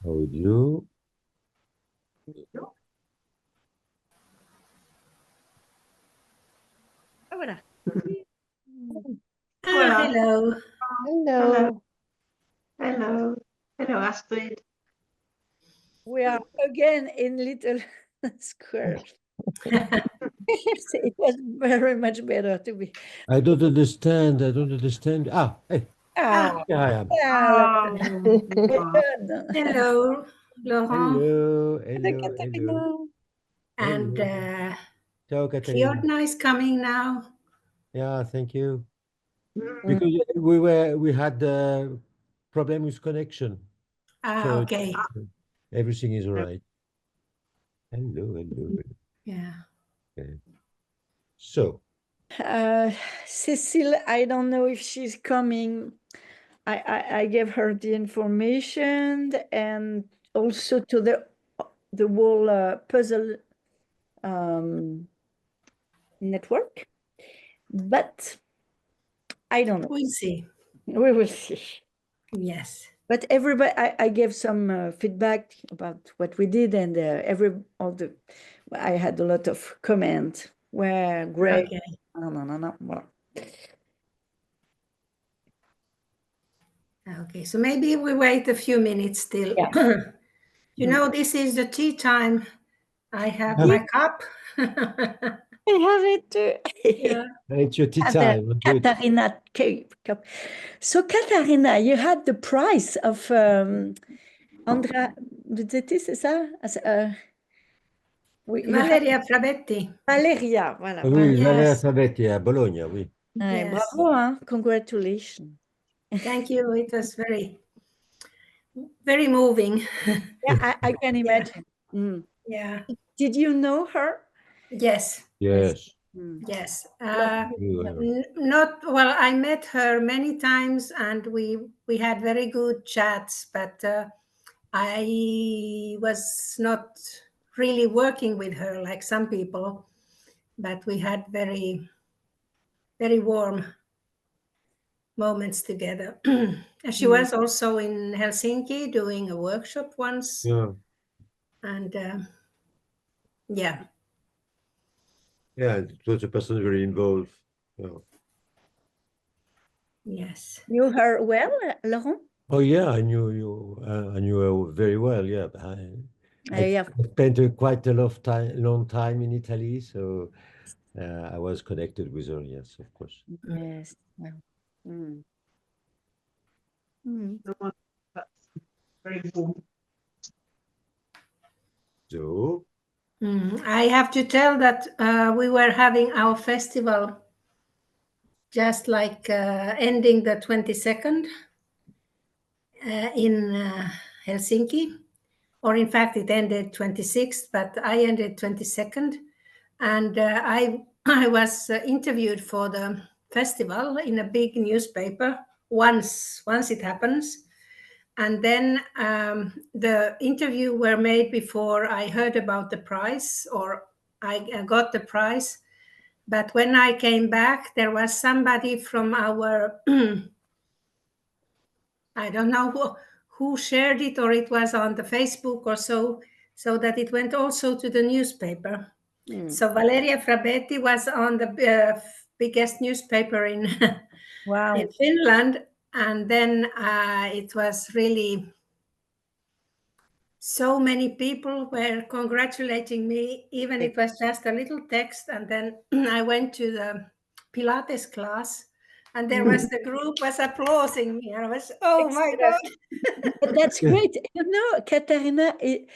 Audio. Ah, voilà. Voilà. Hello. Hello. Hello. Hello, Astrid. We are again in little square. It was very much better to be. I don't understand. I don't understand. Hey. Ah, Here I am. Hello, Laurent. Hello. Hello. And Ciao, Caterina. Fiona is coming now. Yeah, thank you. Because we had the problem with connection. So Okay. everything is all right. Hello. Yeah. Okay. So. Cecile, I don't know if she's coming. I gave her the information and also to the whole puzzle network, but I don't know. We'll see. We will see. Yes. But everybody, I gave some feedback about what we did, and I had a lot of comments. Were great. Okay. No. Well. Okay, so maybe we wait a few minutes still. Yeah. You know, this is the tea time. I have my cup. I have it too. Yeah. It's your tea time. Katarina cup. So Katarina, you had the prize of Andrea Buzetti, c'est ça? Oui, Valeria Frabetti. Valeria, voilà. Oui, Yes. Valeria Frabetti à Bologna, oui. Yes. Bravo, hein? Congratulations. Thank you. It was very moving. Yeah, I can imagine. Yeah. Yeah. Did you know her? Yes. Yes. Yes. Not well. I met her many times, and we had very good chats. But I was not really working with her like some people. But we had very, very warm moments together. She was also in Helsinki doing a workshop once. Yeah. And yeah. Yeah, it was a person very involved. Yeah. Yes. Knew her well, Laurent? Oh yeah, I knew her very well. Yeah, I spent quite a long time in Italy, so I was connected with her. Yes, of course. Yes. Well. Very warm. So. I have to tell that we were having our festival just like ending the 22nd in Helsinki, or in fact it ended 26th, but I ended 22nd, and I was interviewed for the festival in a big newspaper once it happens. And then the interview were made before I heard about the prize, or I got the prize. But when I came back, there was somebody from our, I don't know who shared it, or it was on the Facebook or so that it went also to the newspaper. So Valeria Frabetti was on the biggest newspaper in, in Finland. And then it was really, so many people were congratulating me, even it was just a little text. And then I went to the Pilates class, and there was the group was applauding me. And I was, oh my God. But that's great. You know, Katarina, it's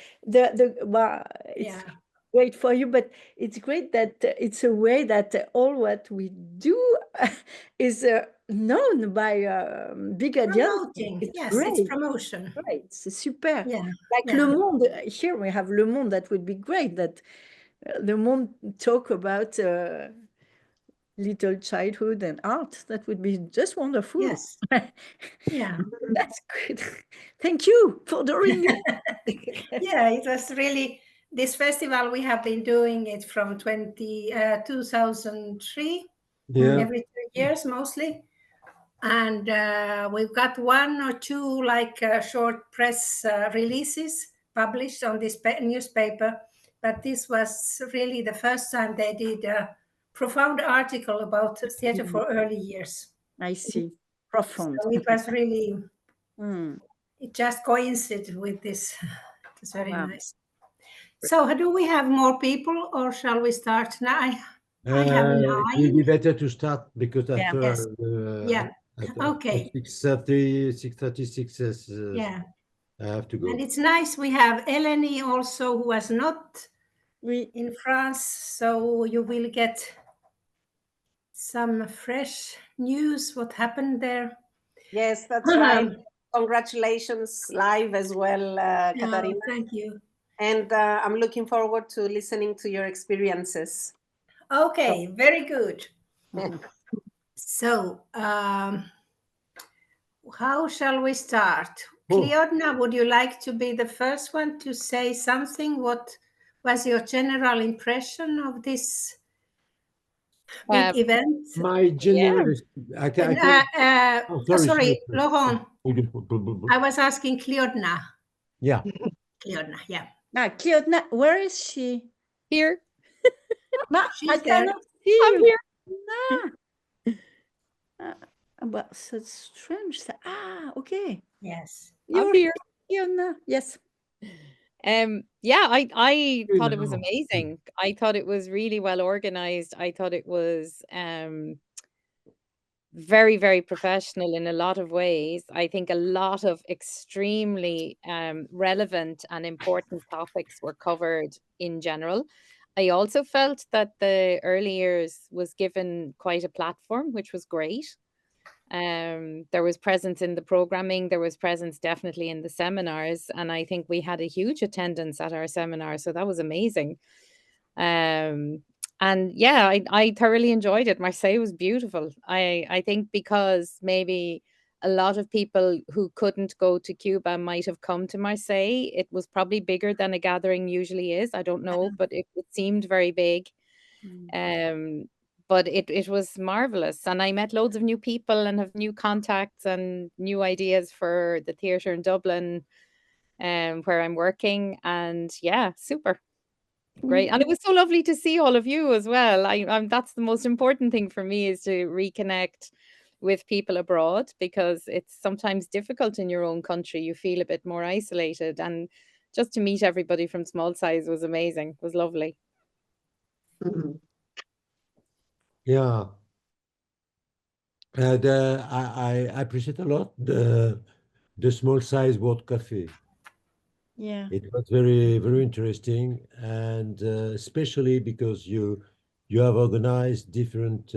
great for you, but it's great that it's a way that all what we do is known by big audience. Yes, great. it's promotion. Right, c'est super. Yeah. Like Le Monde, here we have Le Monde. That would be great that Le Monde talk about little childhood and art. That would be just wonderful. Yes. Yeah. That's good. Thank you for doing it. Yeah, it was really, this festival, we have been doing it from 2003, every 2 years mostly. And we've got one or two short press releases published on this newspaper, but this was really the first time they did a profound article about theater for early years. I see. Profound. So it was really, Mm. it just coincided with this. It's very Wow. nice. So do we have more people, or shall we start now? I have It will 9. be better to start because Yeah. after Yes. Yeah. Okay. 6:36, Yeah. I have to go. And it's nice we have Eleni also, who was not in France, so you will get some fresh news what happened there. Yes, that's right. Congratulations live as well, Katarina. Thank you. And I'm looking forward to listening to your experiences. Okay, very good. So, how shall we start? Kleodna, would you like to be the first one to say something? What was your general impression of this big event? My general, sorry, Laurent. I was asking Kleodna. Yeah. Kleodna, yeah. Kleodna, where is she? Here. I cannot see I'm you. here. But such strange. Okay. Yes. You're here. Kleodna. Yes. Yeah, I thought it was amazing. I thought it was really well organized. I thought it was very, very professional in a lot of ways. I think a lot of extremely relevant and important topics were covered in general. I also felt that the early years was given quite a platform, which was great. There was presence in the programming, there was presence definitely in the seminars, and I think we had a huge attendance at our seminar, so that was amazing. And yeah, I thoroughly enjoyed it. Marseille was beautiful. I think because maybe a lot of people who couldn't go to Cuba might have come to Marseille. It was probably bigger than a gathering usually is. I don't know, but it seemed very big. But it was marvelous, and I met loads of new people and have new contacts and new ideas for the theatre in Dublin, where I'm working, and yeah, super great. And it was so lovely to see all of you as well. I'm that's the most important thing for me, is to reconnect with people abroad, because it's sometimes difficult in your own country. You feel a bit more isolated, and just to meet everybody from Small Size was amazing. It was lovely. Yeah. And I appreciate a lot the Small Size World Cafe. Yeah. It was very, very interesting, and especially because you have organized different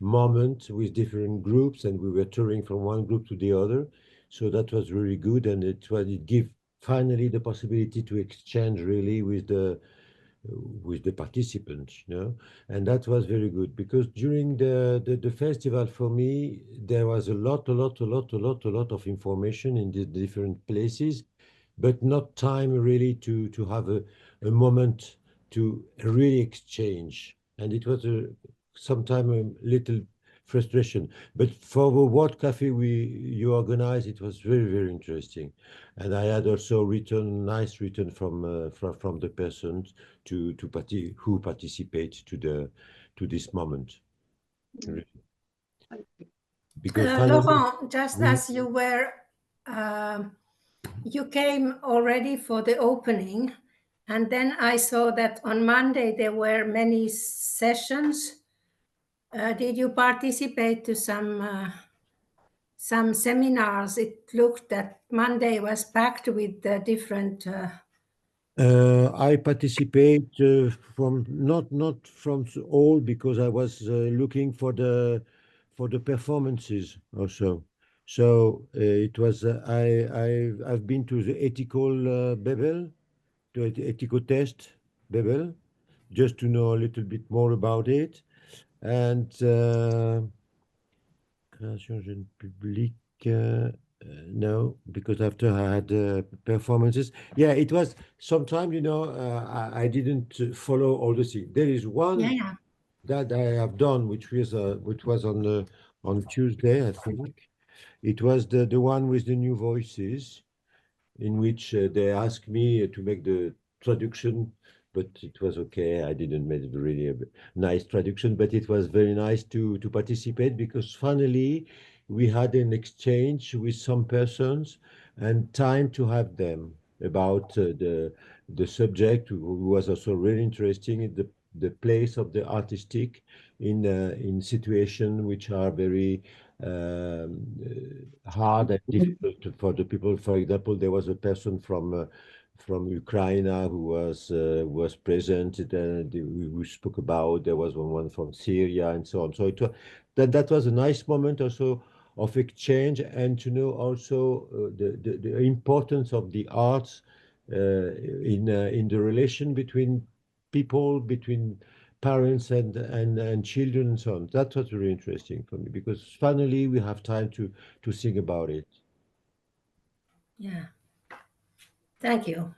moments with different groups, and we were touring from one group to the other. So that was really good, and it gave finally the possibility to exchange really with the participants, and that was very good, because during the festival, for me, there was a lot of information in the different places, but not time really to have a moment to really exchange, and it was sometimes a little frustration. But for the World Cafe you organized, it was very, very interesting, and I had also nice written from the persons who participate to this moment. Because Laurent, just as you were, you came already for the opening, and then I saw that on Monday there were many sessions. Did you participate to some seminars? It looked that Monday was packed with different. I participate from not from all, because I was looking for the performances also. So it was I've been to the ethical Babel, to the ethical test Babel, just to know a little bit more about it, and création jeune public. No, because after I had performances, yeah, it was sometime, I didn't follow all the things. There is one that I have done, which was on on Tuesday, I think. It was the one with the new voices, in which they asked me to make the traduction, but it was okay. I didn't make really a nice traduction, but it was very nice to participate, because finally we had an exchange with some persons and time to have them about the subject, who was also really interesting in the place of the artistic in situation which are very hard and difficult for the people. For example, there was a person from Ukraine who was present, we spoke about. There was one from Syria and so on. So that was a nice moment also of exchange, and to know also the importance of the arts in the relation between people, between parents and children and so on. That was really interesting for me, because finally we have time to think about it. Yeah. Thank you.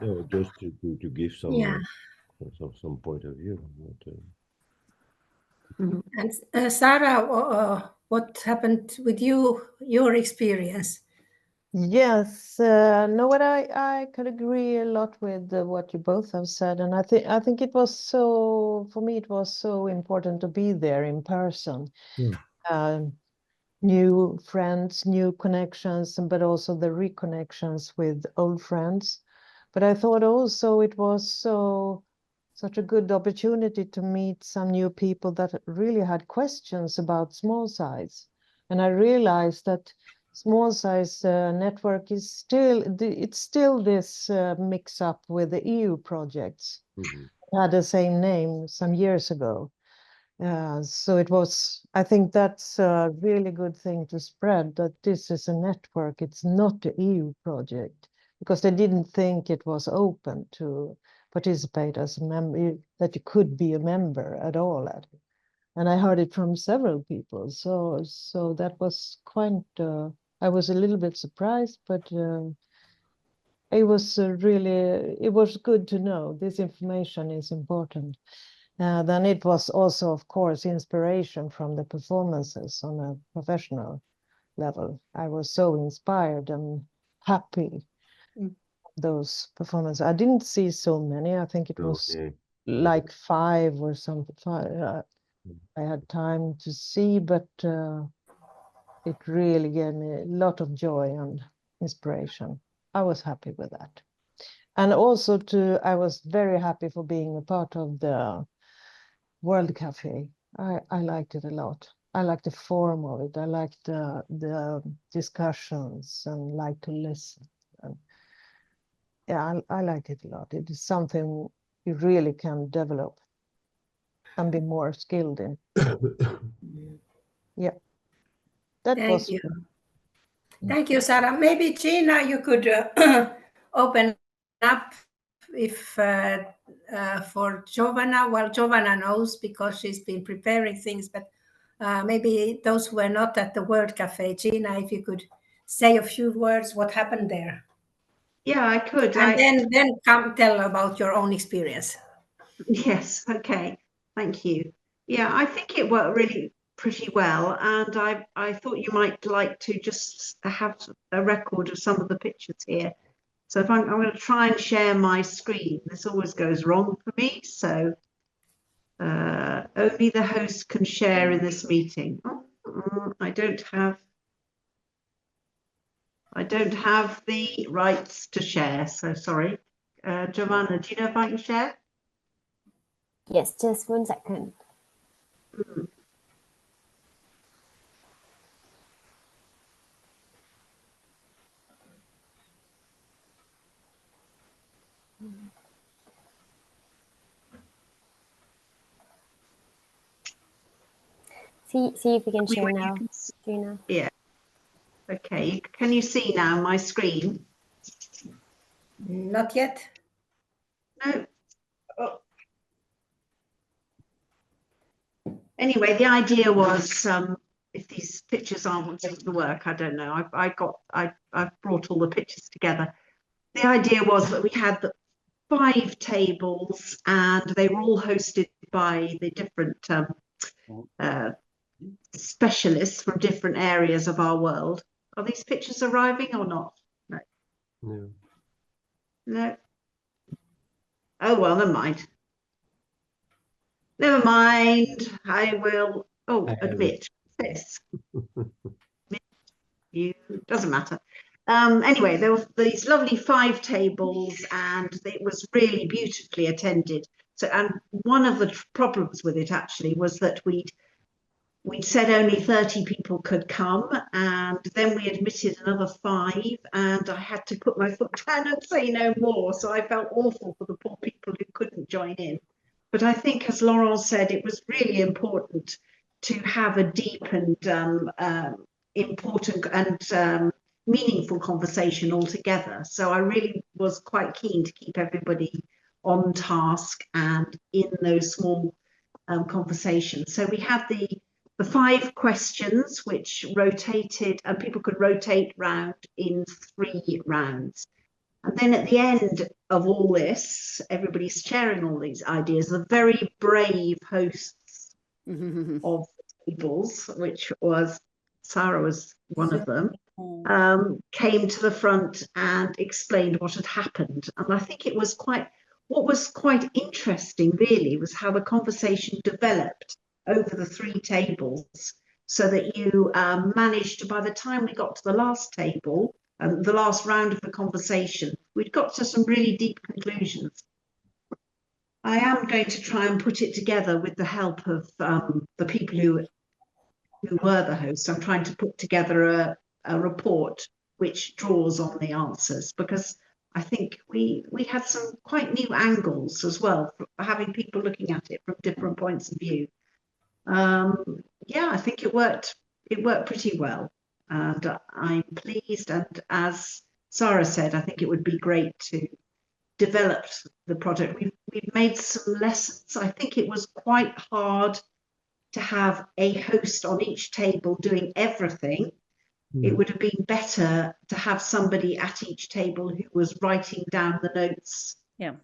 No, just to give some Yeah. some point of view. And Sarah, what happened with you, your experience? Yes, no, but I could agree a lot with what you both have said, and I think it was so, for me it was so important to be there in person. New friends, new connections, but also the reconnections with old friends. But I thought also it was such a good opportunity to meet some new people that really had questions about small size. And I realized that small size network is still, it's still this mix up with the EU projects. Mm-hmm. It had the same name some years ago. So it was, I think that's a really good thing to spread, that this is a network, it's not an EU project, because they didn't think it was open to participate as a member, that you could be a member at all at it. And I heard it from several people, so that was quite, I was a little bit surprised, but it was really, it was good to know this information is important. Then it was also, of course, inspiration from the performances on a professional level. I was so inspired and happy those performances. I didn't see so many. I think it was like 5 or something. I had time to see, but it really gave me a lot of joy and inspiration. I was happy with that. And also I was very happy for being a part of the World Cafe. I liked it a lot. I liked the form of it. I liked the discussions and liked to listen. And yeah, I liked it a lot. It is something you really can develop and be more skilled in. Yeah. Thank you. Thank you, Sarah. Maybe Gina, you could open up if for Giovanna. Well, Giovanna knows because she's been preparing things, but maybe those who were not at the World Cafe, Gina, if you could say a few words, what happened there? Yeah, I could. And then come tell about your own experience. Yes, okay. Thank you. Yeah, I think it worked really pretty well, and I thought you might like to just have a record of some of the pictures here. So if I'm going to try and share my screen. This always goes wrong for me, so only the host can share in this meeting. I don't have the rights to share, so sorry. Giovanna, do you know if I can share? Yes, just 1 second. See if we can share now, Gina. Yeah. Okay. Can you see now my screen? Not yet. No. Oh. Anyway, the idea was if these pictures aren't going to work, I don't know. I've brought all the pictures together. The idea was that we had 5 tables, and they were all hosted by the different specialists from different areas of our world. Are these pictures arriving or not? No. No. No. Oh, well, never mind. Never mind. I will, admit this. You, doesn't matter. Anyway, there were these lovely 5 tables and it was really beautifully attended. So, and one of the problems with it actually was that we'd said only 30 people could come, and then we admitted another 5, and I had to put my foot down and say no more. So I felt awful for the poor people who couldn't join in. But I think, as Laurent said, it was really important to have a deep and important and meaningful conversation altogether. So I really was quite keen to keep everybody on task and in those small conversations. So we had the 5 questions which rotated, and people could rotate round in 3 rounds. And then at the end of all this, everybody's sharing all these ideas. The very brave hosts of tables, which was Sarah was one of them, came to the front and explained what had happened. And I think it was what was quite interesting really was how the conversation developed over the 3 tables, so that you managed to, by the time we got to the last table, the last round of the conversation, we'd got to some really deep conclusions. I am going to try and put it together with the help of the people who were the hosts. I'm trying to put together a report which draws on the answers, because I think we had some quite new angles as well, for having people looking at it from different points of view. Yeah, I think it worked pretty well, and I'm pleased. And as Sarah said, I think it would be great to develop the project. We've made some lessons. I think it was quite hard to have a host on each table doing everything. It would have been better to have somebody at each table who was writing down the notes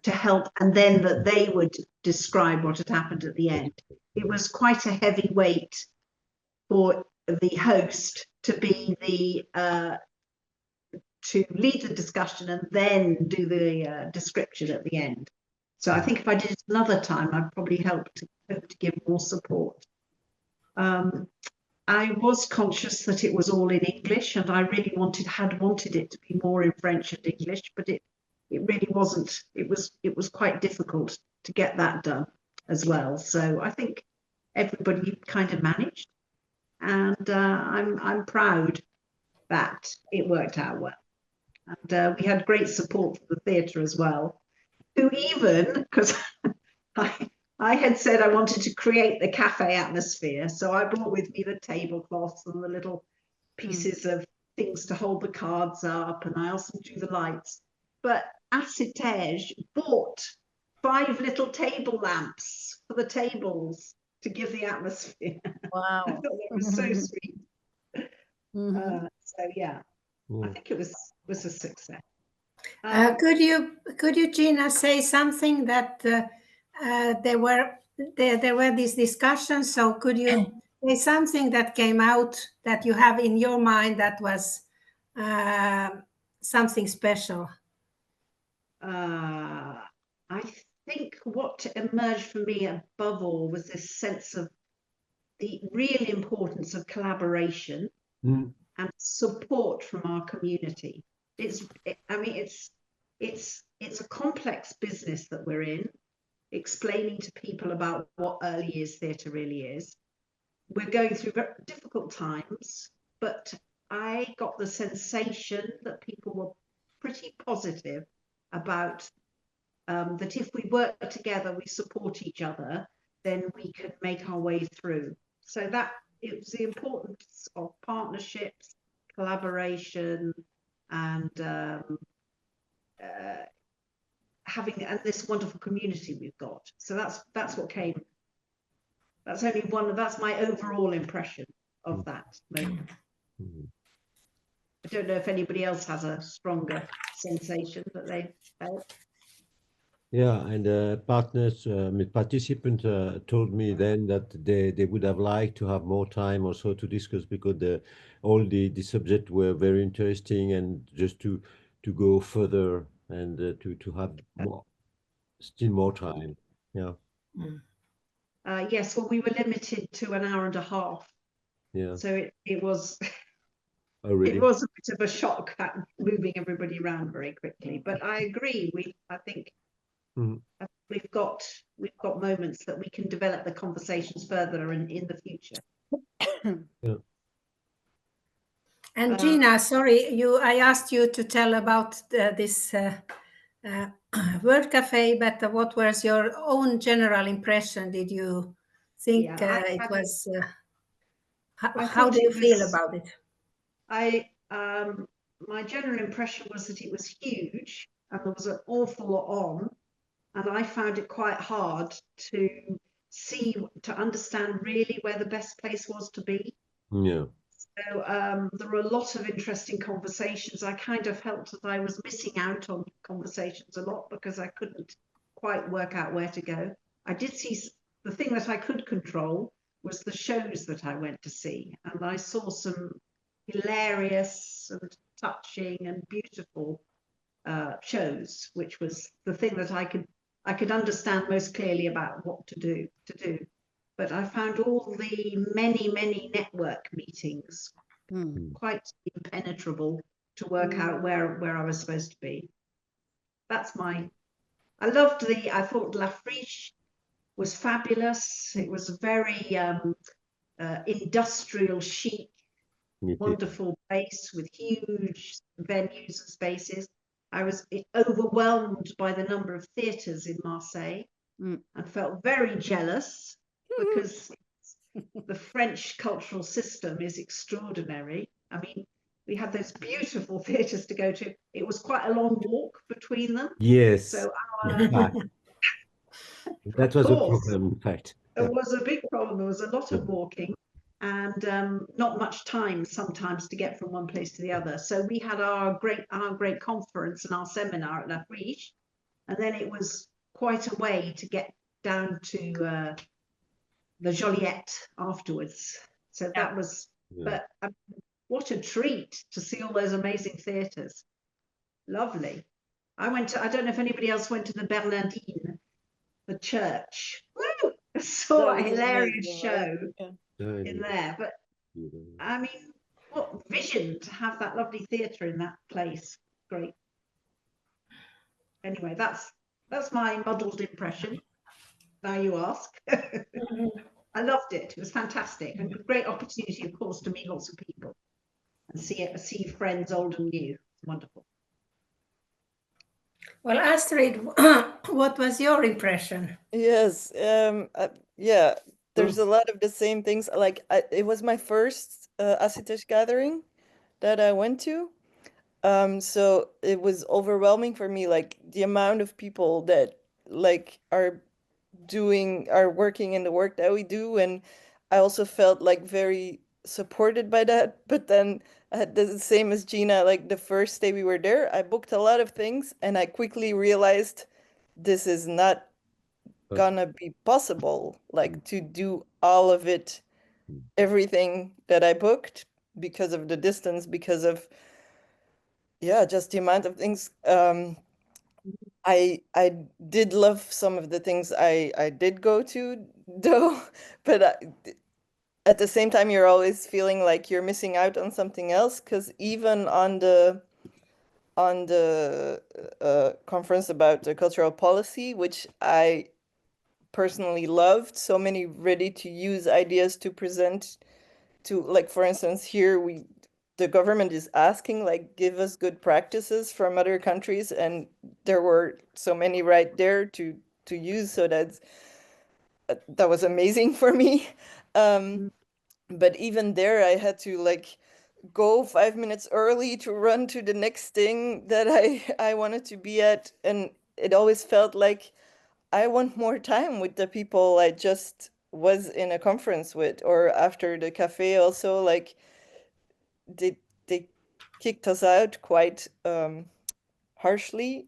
to help, and then that they would describe what had happened at the end. It was quite a heavy weight for the host to be to lead the discussion and then do the description at the end. So I think if I did it another time, I'd probably hope to give more support. I was conscious that it was all in English, and I really had wanted it to be more in French and English, but it really wasn't. It was quite difficult to get that done as well. So I think everybody kind of managed, and I'm proud that it worked out well. And we had great support from the theatre as well, who even, because I had said I wanted to create the cafe atmosphere, so I brought with me the tablecloths and the little pieces of things to hold the cards up, and I also drew the lights. But ASSITEJ bought 5 little table lamps for the tables to give the atmosphere. Wow. I thought that was so sweet. So yeah, I think it was a success. Could you, Gina, say something that there were these discussions? So could you say something that came out that you have in your mind that was something special? I think what emerged for me above all was this sense of the real importance of collaboration and support from our community. It's a complex business that we're in, explaining to people about what early years theatre really is. We're going through very difficult times, but I got the sensation that people were pretty positive about that if we work together, we support each other, then we could make our way through. So that it was the importance of partnerships, collaboration, and having this wonderful community we've got. So that's what came. That's only one. That's my overall impression of that moment. I don't know if anybody else has a stronger sensation that they felt. Yeah, and partners, participants told me then that they would have liked to have more time also to discuss because all the subjects were very interesting and just to go further and to have still more time. Yeah. Yes, well, we were limited to an hour and a half. Yeah. So it was Oh, really? it was a bit of a shock that moving everybody around very quickly. But I agree. I think we've got moments that we can develop the conversations further in the future. Yeah. And Gina, sorry, I asked you to tell about this Word Cafe, but what was your own general impression? Did you think it was? How do you feel about it? My general impression was that it was huge and there was an awful lot on, and I found it quite hard to understand really where the best place was to be. Yeah. So there were a lot of interesting conversations. I kind of felt that I was missing out on conversations a lot because I couldn't quite work out where to go. I did see the thing that I could control was the shows that I went to see, and I saw some hilarious and touching and beautiful shows, which was the thing that I could understand most clearly about what to do. But I found all the many network meetings quite impenetrable to work out where I was supposed to be. I thought La Friche was fabulous. It was a very industrial chic, wonderful place with huge venues and spaces. I was overwhelmed by the number of theatres in Marseille and felt very jealous because the French cultural system is extraordinary. I mean, we had those beautiful theatres to go to. It was quite a long walk between them. Yes. So that was a problem, in fact. It was a big problem. There was a lot of walking and not much time sometimes to get from one place to the other. So we had our great conference and our seminar at La Friche, and then it was quite a way to get down to the Joliette afterwards. So that was, but what a treat to see all those amazing theatres. Lovely. I don't know if anybody else went to the Bernardine, the church. Woo! I saw a hilarious show in there. But I mean, what vision to have that lovely theatre in that place. Great. Anyway, that's my muddled impression. Now you ask. I loved it. It was fantastic and a great opportunity, of course, to meet lots of people and see friends old and new. Wonderful. Well, Astrid, what was your impression? Yes, yeah, there's a lot of the same things. Like it was my first ASSITEJ gathering that I went to. So it was overwhelming for me, like the amount of people that like are working in the work that we do, and I also felt like very supported by that. But then I had the same as Gina, like the first day we were there, I booked a lot of things and I quickly realized this is not gonna be possible, like to do all of it, everything that I booked because of the distance, because of just the amount of things. I did love some of the things I did go to though, but at the same time you're always feeling like you're missing out on something else, because even on the conference about the cultural policy, which I personally loved, so many ready to use ideas to present to, like, for instance, here the government is asking, like, give us good practices from other countries, and there were so many right there to use. So that was amazing for me. But even there, I had to like go 5 minutes early to run to the next thing that I wanted to be at, and it always felt like I want more time with the people I just was in a conference with, or after the cafe also, like they kicked us out quite harshly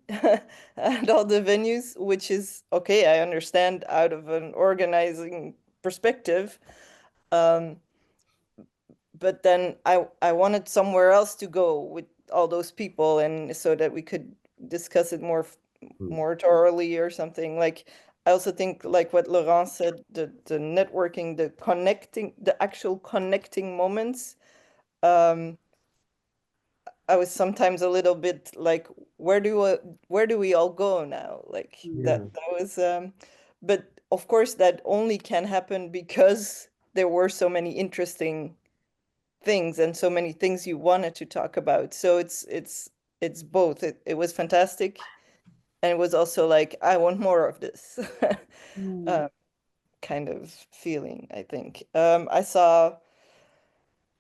at all the venues, which is okay. I understand out of an organizing perspective. But then I wanted somewhere else to go with all those people, and so that we could discuss it more thoroughly or something. Like I also think like what Laurent said, the networking, the connecting, the actual connecting moments. I was sometimes a little bit like, where do we all go now? Like that was but of course that only can happen because there were so many interesting things and so many things you wanted to talk about. So it's both. It was fantastic, and it was also like I want more of this kind of feeling, I think. I saw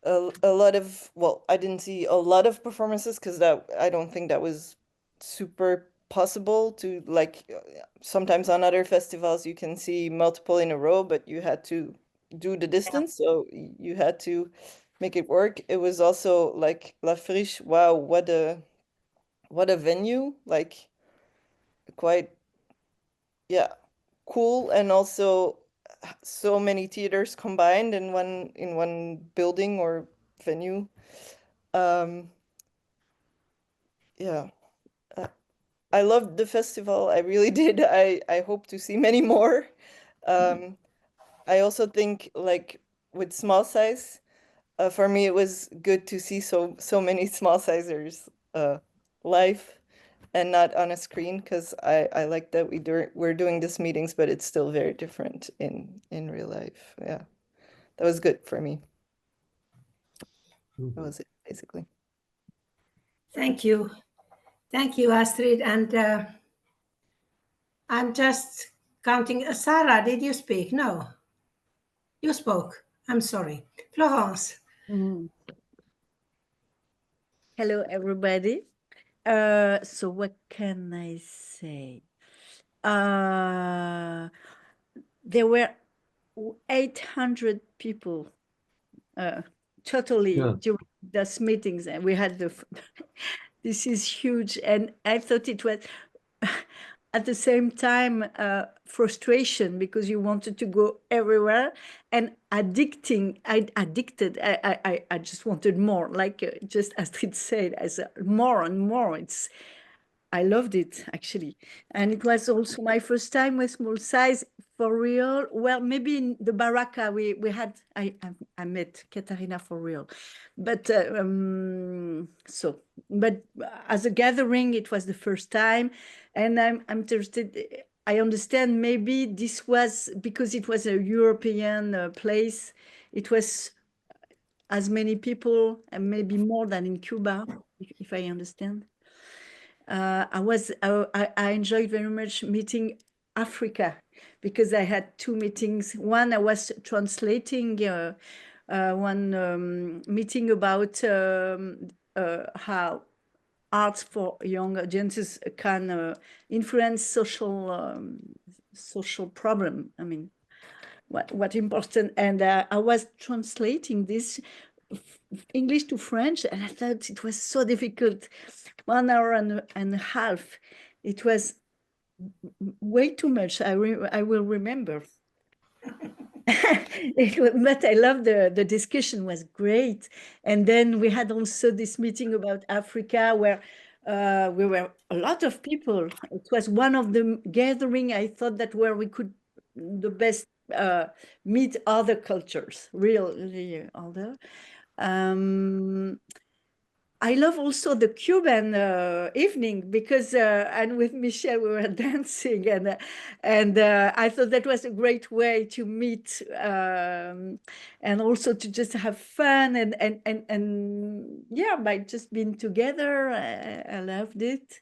a lot of, well, I didn't see a lot of performances because that I don't think that was super possible to like sometimes on other festivals you can see multiple in a row, but you had to do the distance, so you had to make it work. It was also like La Friche, wow, what a venue, like quite, yeah, cool, and also so many theaters combined in one building or venue. Yeah, I loved the festival. I really did. I hope to see many more. I also think like with small size, for me it was good to see so many small sizers live and not on a screen, because I like that we're doing these meetings, but it's still very different in real life. Yeah, that was good for me. That was it, basically. Thank you. Thank you, Astrid. And I'm just counting. Sarah, did you speak? No. You spoke. I'm sorry. Florence. Hello, everybody. So what can I say? There were 800 people totally during those meetings, and we had this is huge, and I thought it was at the same time frustration because you wanted to go everywhere, and addicted. I just wanted more, like just Astrid said, as more and more. I loved it, actually. And it was also my first time with small size for real. Well, maybe in the Baraka we had, I met Katarina for real. But but as a gathering, it was the first time. And I'm interested, I understand maybe this was because it was a European place. It was as many people and maybe more than in Cuba, if I understand. I enjoyed very much meeting Africa because I had two meetings. One, I was translating one meeting about how arts for young audiences can influence social problem. I mean, what important. And I was translating this English to French, and I thought it was so difficult. 1 hour and a half. It was way too much. I will remember. But I love the discussion was great. And then we had also this meeting about Africa where we were a lot of people. It was one of the gathering I thought that where we could the best meet other cultures, really other. I love also the Cuban evening because, and with Michelle, we were dancing, and I thought that was a great way to meet and also to just have fun and yeah, by just being together, I loved it.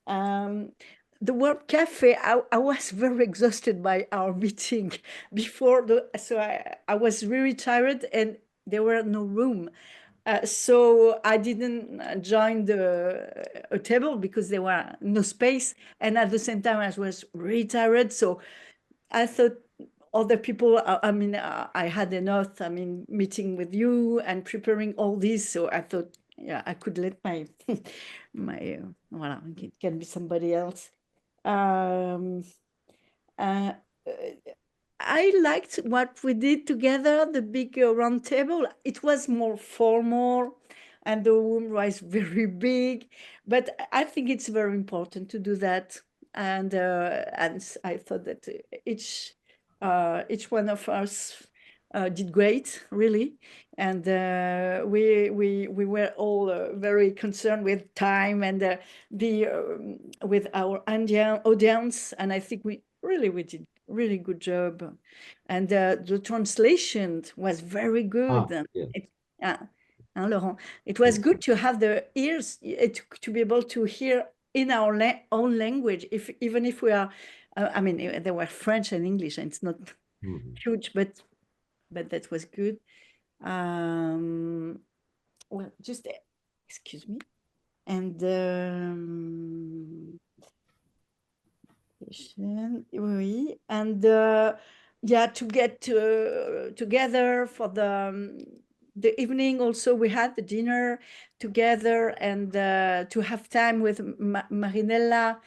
The word cafe, I was very exhausted by our meeting before, so I was really tired and there were no room. So I didn't join a table because there were no space. And at the same time, I was really tired. So I thought other people, I mean, I had enough, I mean, meeting with you and preparing all this. So I thought yeah, I could let my voilà, it can be somebody else. Um, uh, I liked what we did together, the big round table. It was more formal and the room was very big, but I think it's very important to do that. And I thought that each one of us did great, really. And we were all very concerned with time and with our audience. And I think we did really good job. And the translation was very good. Laurent, it was good to have the ears to be able to hear in our own language, even if we are, I mean, there were French and English, and it's not huge, but that was good. Well, just excuse me, and oui, and yeah, to get together for the evening. Also, we had the dinner together, and to have time with Marinella,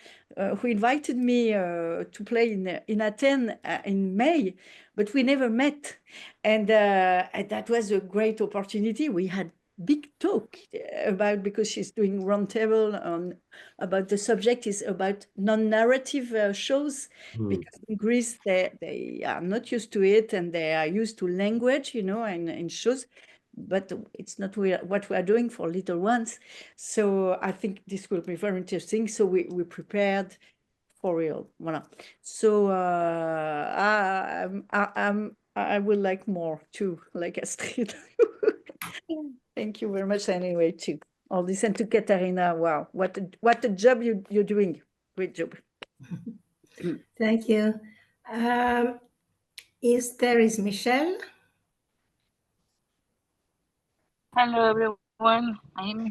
who invited me to play in Athens in May, but we never met, and that was a great opportunity. We had big talk about, because she's doing roundtable on about the subject is about non-narrative shows, because in Greece they are not used to it, and they are used to language, you know, and in shows, but it's not what we are doing for little ones. So I think this will be very interesting. So we prepared for real. Voilà. So I would like more too, like Astrid. Thank you very much anyway too. All this, and to Katarina, wow, what a job you're doing. Great job. Thank you. There is Michelle. Hello everyone.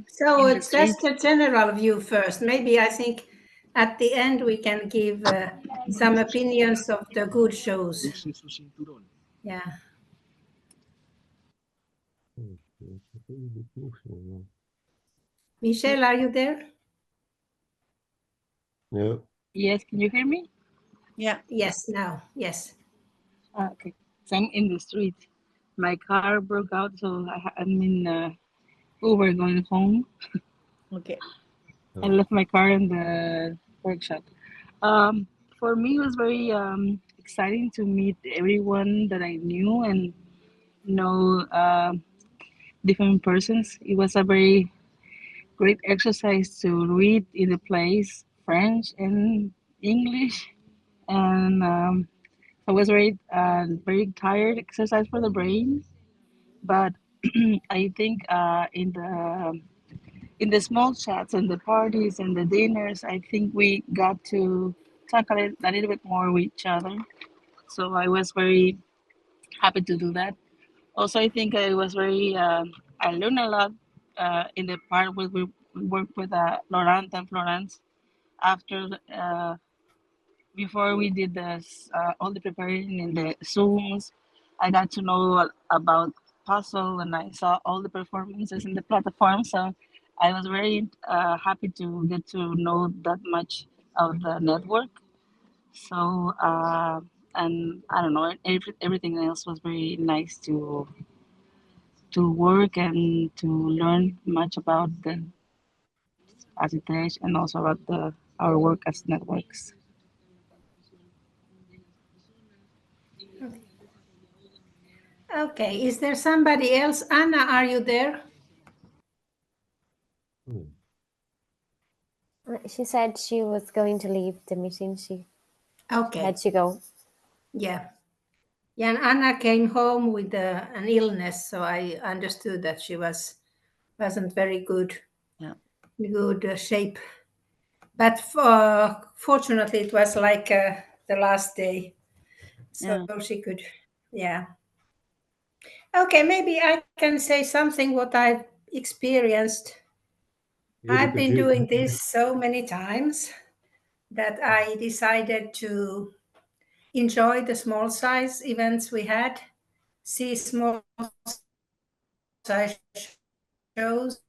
So it's just a general view first. Maybe I think at the end we can give some opinions of the good shows. Yeah. Michelle, are you there? No. Yes, can you hear me? Yeah. Yes, now. Yes. Okay. So I'm in the street. My car broke out, so I'm in Uber going home. Okay. I left my car in the workshop. For me, it was very exciting to meet everyone that I knew and know different persons. It was a very great exercise to read in the plays, French and English, and I was very tired exercise for the brain. But I think in the small chats and the parties and the dinners, I think we got to talk a little bit more with each other. So I was very happy to do that. Also, I think I was very I learned a lot in the part where we worked with Laurent and Florence after before we did this all the preparation in the Zooms. I got to know about puzzle, and I saw all the performances in the platform. So I was very happy to get to know that much of the network. So and I don't know, everything else was very nice to work and to learn much about the ASSITEJ and also about our work as networks. Okay, is there somebody else? Anna, are you there? She said she was going to leave the meeting. She had to go. Yeah. Yeah, and Anna came home with an illness, so I understood that she wasn't very good. Yeah. Good shape. But fortunately, it was like the last day, so she could. Yeah. Okay, maybe I can say something what I've experienced. I've been doing this so many times that I decided to enjoy the small size events we had, see small size shows,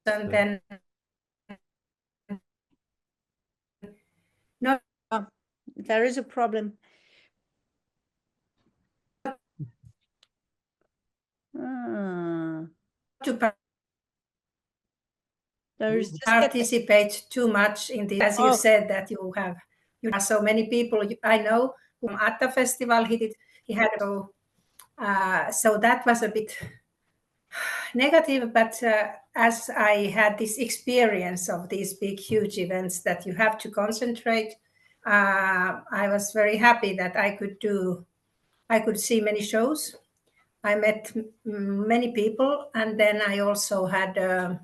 and then no, there is a problem. To participate too much in the, as you said, that you have so many people. I know whom at the festival he had so that was a bit negative, but as I had this experience of these big huge events that you have to concentrate, I was very happy that I could see many shows. I met many people, and then I also had a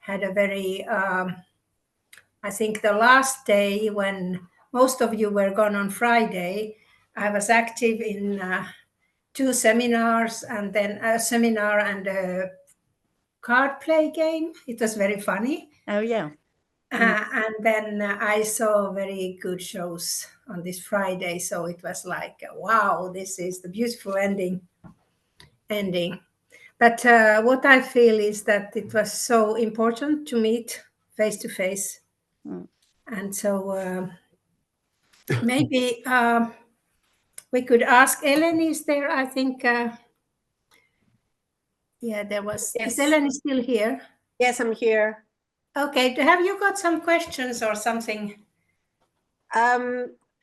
very I think the last day when most of you were gone on Friday, I was active in 2 seminars, and then a seminar and a card play game. It was very funny. Oh, yeah. And then I saw very good shows on this Friday. So it was like, wow, this is the beautiful ending. But what I feel is that it was so important to meet face to face. And so maybe we could ask Ellen, is there, I think, yeah, there was, Yes. Is Ellen still here? Yes, I'm here. Okay, have you got some questions or something?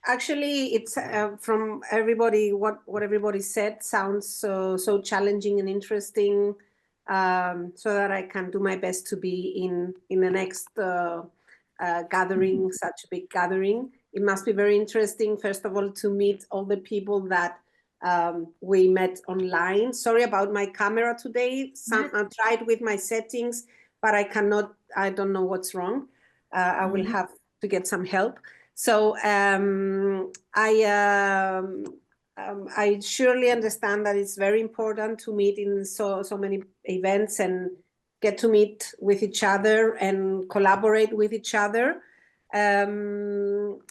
Actually, it's from everybody, what everybody said sounds so challenging and interesting, so that I can do my best to be in the next gathering, such a big gathering. It must be very interesting, first of all, to meet all the people that we met online. Sorry about my camera today. I tried with my settings, but I don't know what's wrong. I will have to get some help. So I surely understand that it's very important to meet in so many events and get to meet with each other and collaborate with each other. This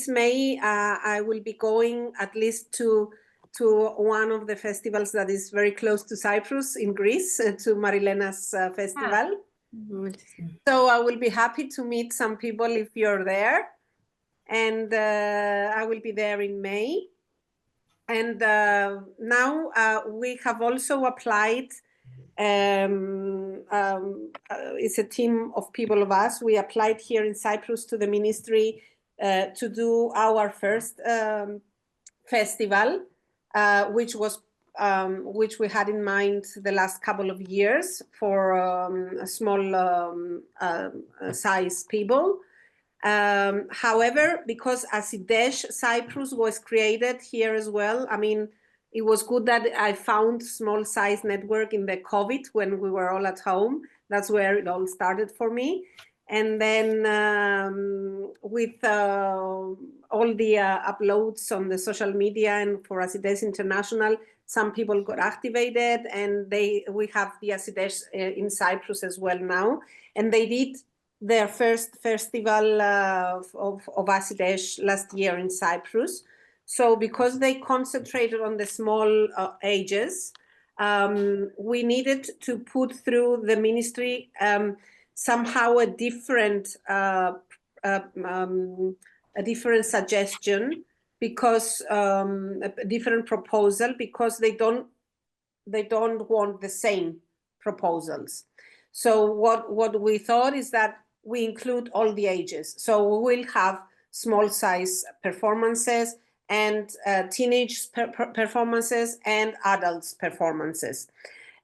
May, I will be going at least to one of the festivals that is very close to Cyprus in Greece, to Marilena's festival. So I will be happy to meet some people if you're there. And I will be there in May. And now we have also applied. It's a team of people of us. We applied here in Cyprus to the ministry to do our first festival, which we had in mind the last couple of years for small size people. However, because ASSITEJ Cyprus was created here as well, I mean, it was good that I found small size network in the COVID when we were all at home. That's where it all started for me. And then with all the uploads on the social media and for ASSITEJ International, some people got activated, and we have the ASSITEJ in Cyprus as well now. And they did their first festival of ASSITEJ last year in Cyprus. So because they concentrated on the small ages, we needed to put through the ministry somehow a different suggestion, because a different proposal, because they don't want the same proposals. So what we thought is that we include all the ages. So we will have small size performances and teenage performances and adults performances.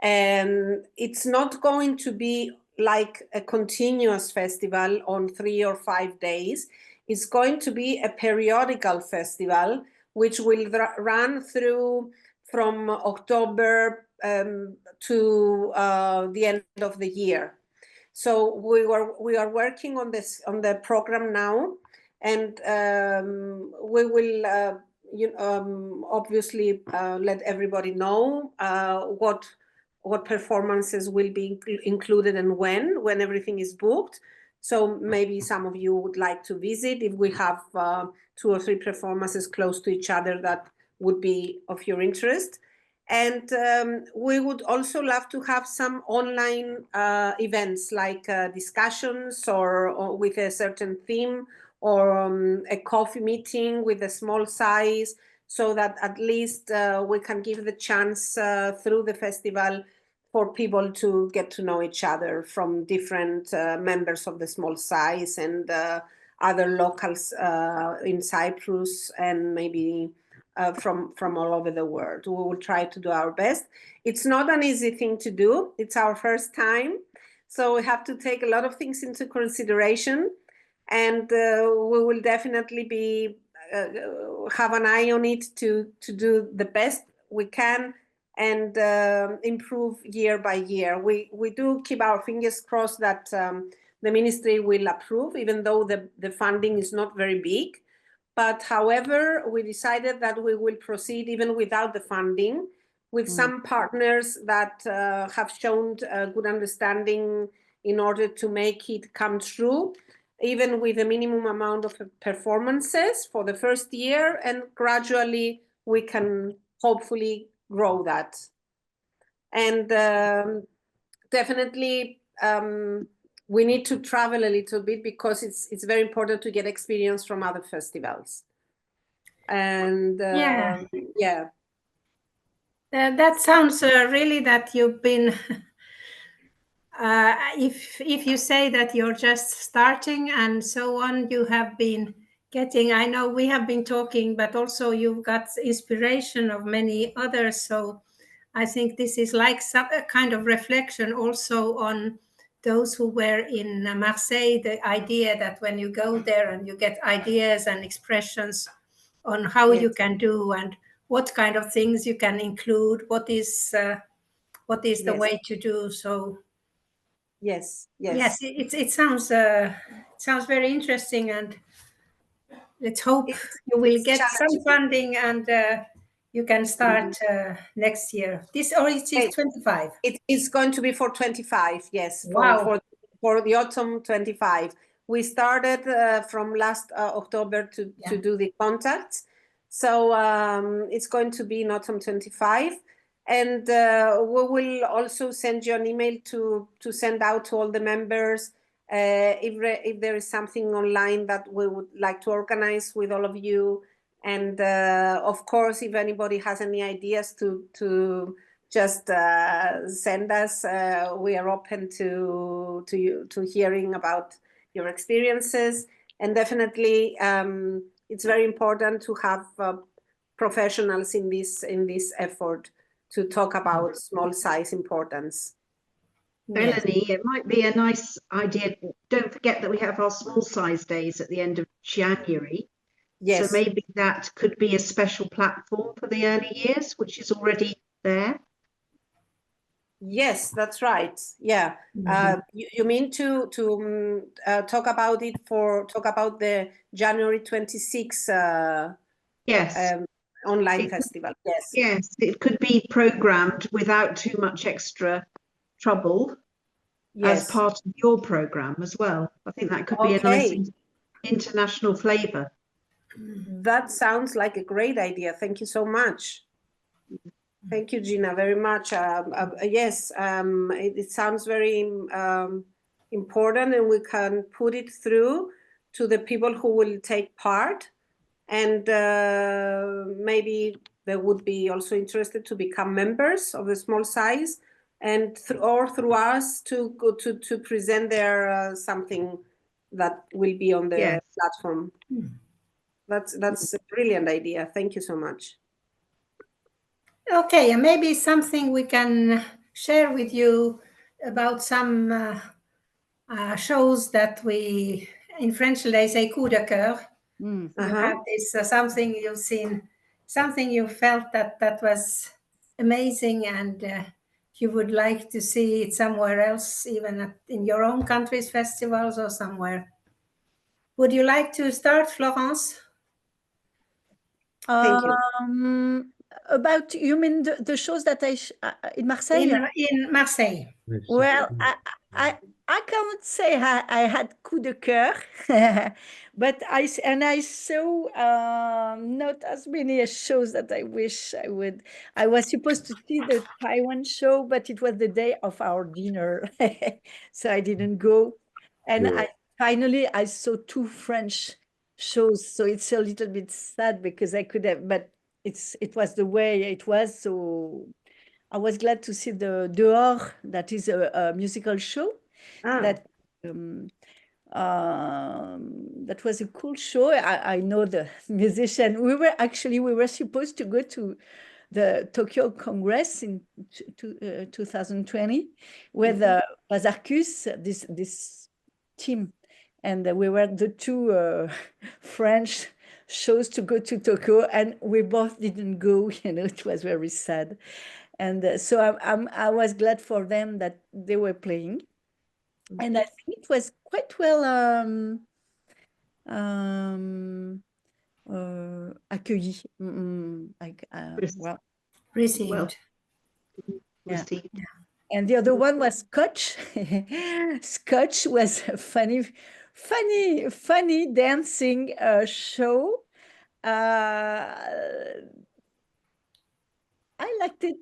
And it's not going to be like a continuous festival on 3 or 5 days. It's going to be a periodical festival, which will run through from October to the end of the year. So we are working on the program now, and we will obviously let everybody know what performances will be included and when everything is booked. So maybe some of you would like to visit if we have 2 or 3 performances close to each other that would be of your interest. And we would also love to have some online events like discussions or with a certain theme, or a coffee meeting with a small size, so that at least we can give the chance through the festival for people to get to know each other from different members of the small size and other locals in Cyprus and maybe from all over the world. We will try to do our best. It's not an easy thing to do. It's our first time. So we have to take a lot of things into consideration, and we will definitely be have an eye on it to do the best we can and improve year by year. We do keep our fingers crossed that the ministry will approve, even though the funding is not very big. But however, we decided that we will proceed even without the funding, with some partners that have shown good understanding in order to make it come true, even with a minimum amount of performances for the first year, and gradually we can hopefully grow that. And definitely we need to travel a little bit, because it's very important to get experience from other festivals. And yeah. That sounds really that you've been if you say that you're just starting and so on, you have been getting, I know we have been talking, but also you've got inspiration of many others. So I think this is like some kind of reflection also on those who were in Marseille, the idea that when you go there and you get ideas and expressions on how you can do and what kind of things you can include, what is the way to do. So yes, it sounds very interesting, and let's hope you will get some funding and you can start next year. This, or it is 25? It is going to be for 25, yes. Wow. For the autumn 25. We started from last October to do the contacts. So it's going to be in autumn 25. And we will also send you an email to send out to all the members if there is something online that we would like to organize with all of you. And of course, if anybody has any ideas to just send us. We are open to hearing about your experiences. And definitely, it's very important to have professionals in this effort to talk about small size importance. Melanie, it might be a nice idea. Don't forget that we have our small size days at the end of January. Yes. So maybe that could be a special platform for the early years, which is already there. Yes, that's right. Yeah. You mean to talk about it talk about the January 26 yes. Online festival? Yes. Yes, it could be programmed without too much extra trouble as part of your program as well. I think that could be a nice international flavor. That sounds like a great idea. Thank you so much. Thank you, Gina, very much. Yes, it sounds very important, and we can put it through to the people who will take part, and maybe they would be also interested to become members of the small size, and or through us to present their something that will be on the platform. That's a brilliant idea. Thank you so much. Okay, and maybe something we can share with you about some shows that we, in French they say coup de cœur. You have this something you've seen, something you felt that was amazing, and you would like to see it somewhere else, even in your own country's festivals or somewhere. Would you like to start, Florence? Thank you. About, you mean the shows that in Marseille? In Marseille. Well, I cannot say I had coup de cœur, but I saw not as many shows that I wish I would. I was supposed to see the Taiwan show, but it was the day of our dinner, so I didn't go. And Yeah. finally I saw 2 French shows, so it's a little bit sad because I could have, but it was the way it was. So I was glad to see the Dehors, that is a musical show. That that was a cool show. I know the musician. We were supposed to go to the Tokyo Congress in 2020 with Bazarkus, this team, and we were the 2 French shows to go to Tokyo, and we both didn't go. It was very sad, and so I was glad for them that they were playing. And I think it was quite well accueilli. Well, Received. Well, yeah. received. And the other one was Scotch. Scotch was a funny dancing show. I liked it.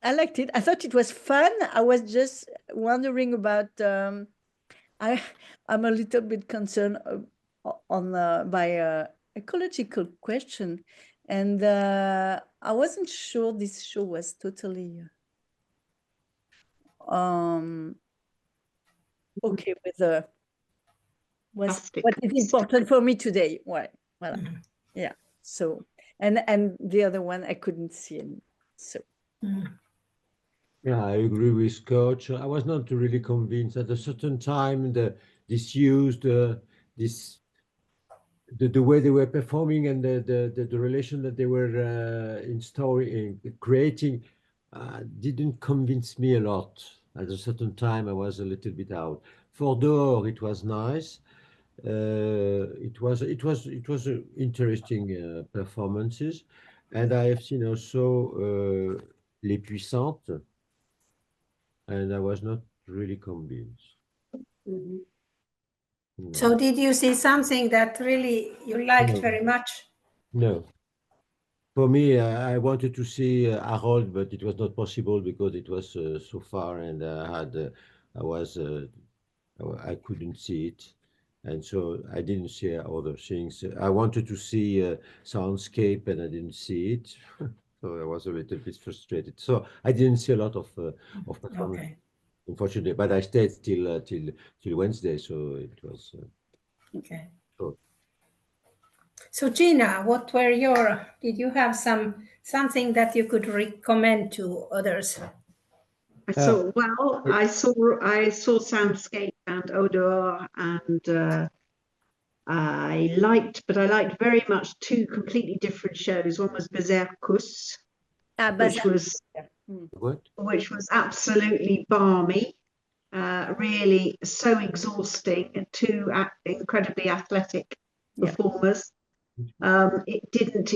I thought it was fun. I was just wondering about. I'm a little bit concerned by a ecological question, and I wasn't sure this show was totally okay with what is important for me today. Well, yeah. So and the other one I couldn't see any. So. Yeah, I agree with Coach. I was not really convinced at a certain time this the way they were performing and the relation that they were creating didn't convince me a lot. At a certain time, I was a little bit out. For Dehors, it was nice. It was interesting performances, and I have seen also Les Puissantes, and I was not really convinced. So did you see something that really you liked very much? No. For me, I wanted to see Harold, but it was not possible because it was so far, and I couldn't see it, and so I didn't see other things. I wanted to see Soundscape, and I didn't see it, so I was a little bit frustrated. So I didn't see a lot of performance, unfortunately. But I stayed till Wednesday, so it was okay. Short. So Gina, did you have something that you could recommend to others? I saw Soundscape and Odor, and I liked very much 2 completely different shows. One was Berserkus, which was absolutely balmy, really so exhausting, and 2 incredibly athletic performers. It didn't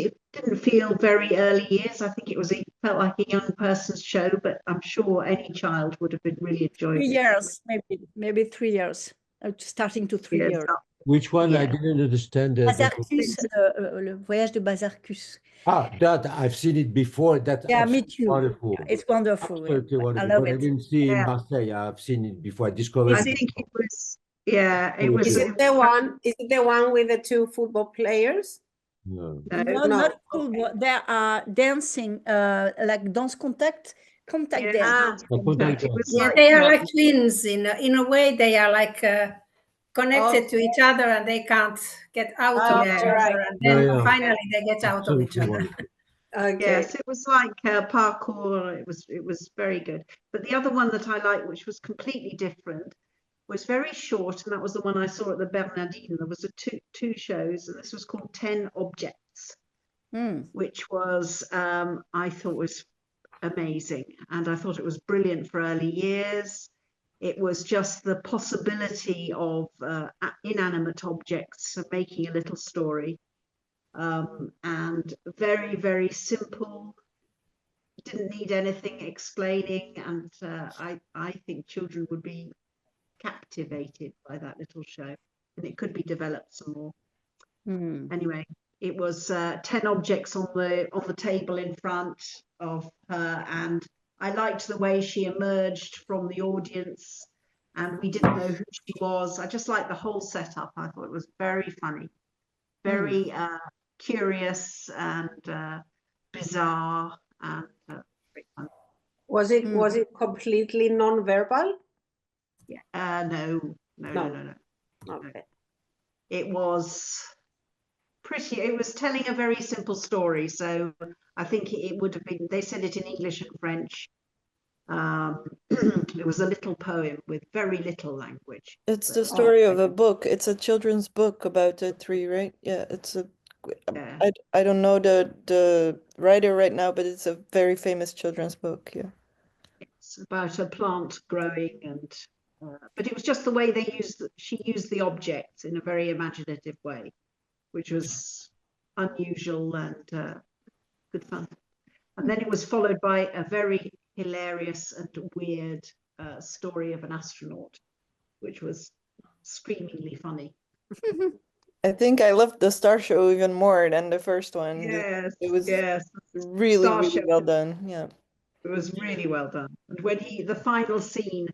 feel very early years. I think it felt like a young person's show, but I'm sure any child would have been really enjoyed 3 it. years, maybe 3 years, starting to 3 years. Which one? I didn't understand. Bazarkus, le voyage de Bazarkus. That I've seen it before. Me too. Wonderful. It's wonderful. Absolutely wonderful. I love but it. I didn't see in Marseille. I've seen it before. I discovered. I think it was. Yeah, it was. Is it the one with the 2 football players? No, not football. They are dancing, like dance contact dance. Yeah, they are like twins. In a way, they are like connected to each other, and they can't get out of each other. And then finally, they get out of each other. Yes, it was like parkour. It was very good. But the other one that I liked, which was completely different, was very short, and that was the one I saw at the Bernardine. There was two shows, and this was called 10 Objects, which was I thought was amazing, and I thought it was brilliant for early years. It was just the possibility of inanimate objects making a little story, and very, very simple. Didn't need anything explaining, and I think children would be captivated by that little show, and it could be developed some more. Anyway, it was 10 objects on the table in front of her, and I liked the way she emerged from the audience, and we didn't know who she was. I just liked the whole setup. I thought it was very funny, very curious and bizarre, and very fun. Was it completely non-verbal? Yeah. No. Okay. It was pretty. It was telling a very simple story, so I think it would have been. They said it in English and French. It was a little poem with very little language. It's the story of a book. It's a children's book about a tree, right? Yeah, it's a. Yeah. I don't know the writer right now, but it's a very famous children's book. Yeah. It's about a plant growing, and but it was just the way she used the objects in a very imaginative way, which was unusual and good fun. And then it was followed by a very hilarious and weird story of an astronaut, which was screamingly funny. I think I loved the Star Show even more than the first one. Yes, it was yes. really, Star really Show. well done. Yeah. It was really well done. And when the final scene,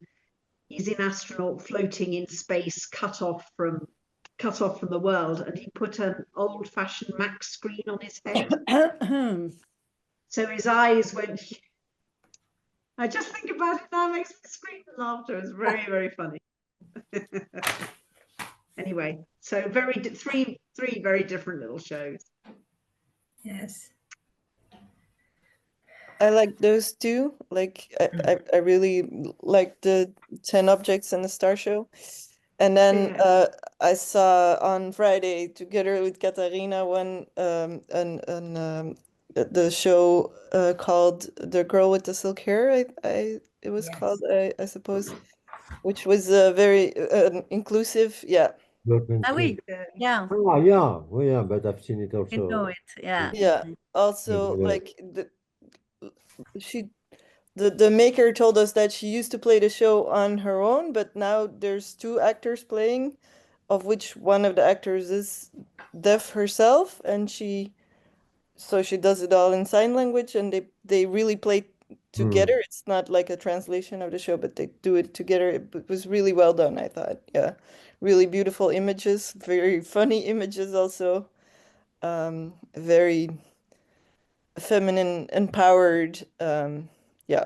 he's in astronaut floating in space, cut off from the world, and he put an old-fashioned Mac screen on his head. So his eyes went. I just think about it now, it makes me scream with laughter. It's very, very funny. Anyway, so three very different little shows. Yes. I like those two. Like I really like the 10 objects in the Star Show. And then I saw on Friday together with Katarina the show called The Girl with the Silk Hair. It was called, I suppose, which was very inclusive. Yeah. Ah oui, yeah. Oh, yeah. Oh, yeah, but I've seen it also. You know it, yeah. Yeah. Also, like the maker told us that she used to play the show on her own, but now there's two actors playing, of which one of the actors is deaf herself, and so she does it all in sign language, and they really play together. It's not like a translation of the show, but they do it together. It was really well done, I thought. Yeah. Really beautiful images, very funny images also. Very feminine, empowered. Yeah.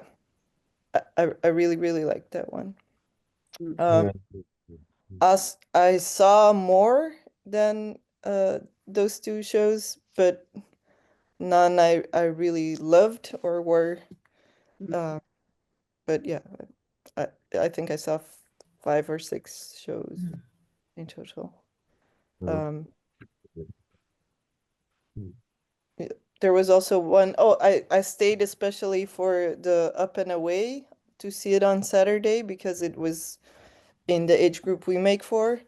I really, really liked that one. I saw more than those two shows, but none I really loved or were. But yeah, I think I saw 5 or 6 shows in total. There was also one. Oh, I stayed especially for the Up and Away to see it on Saturday because it was in the age group we make for.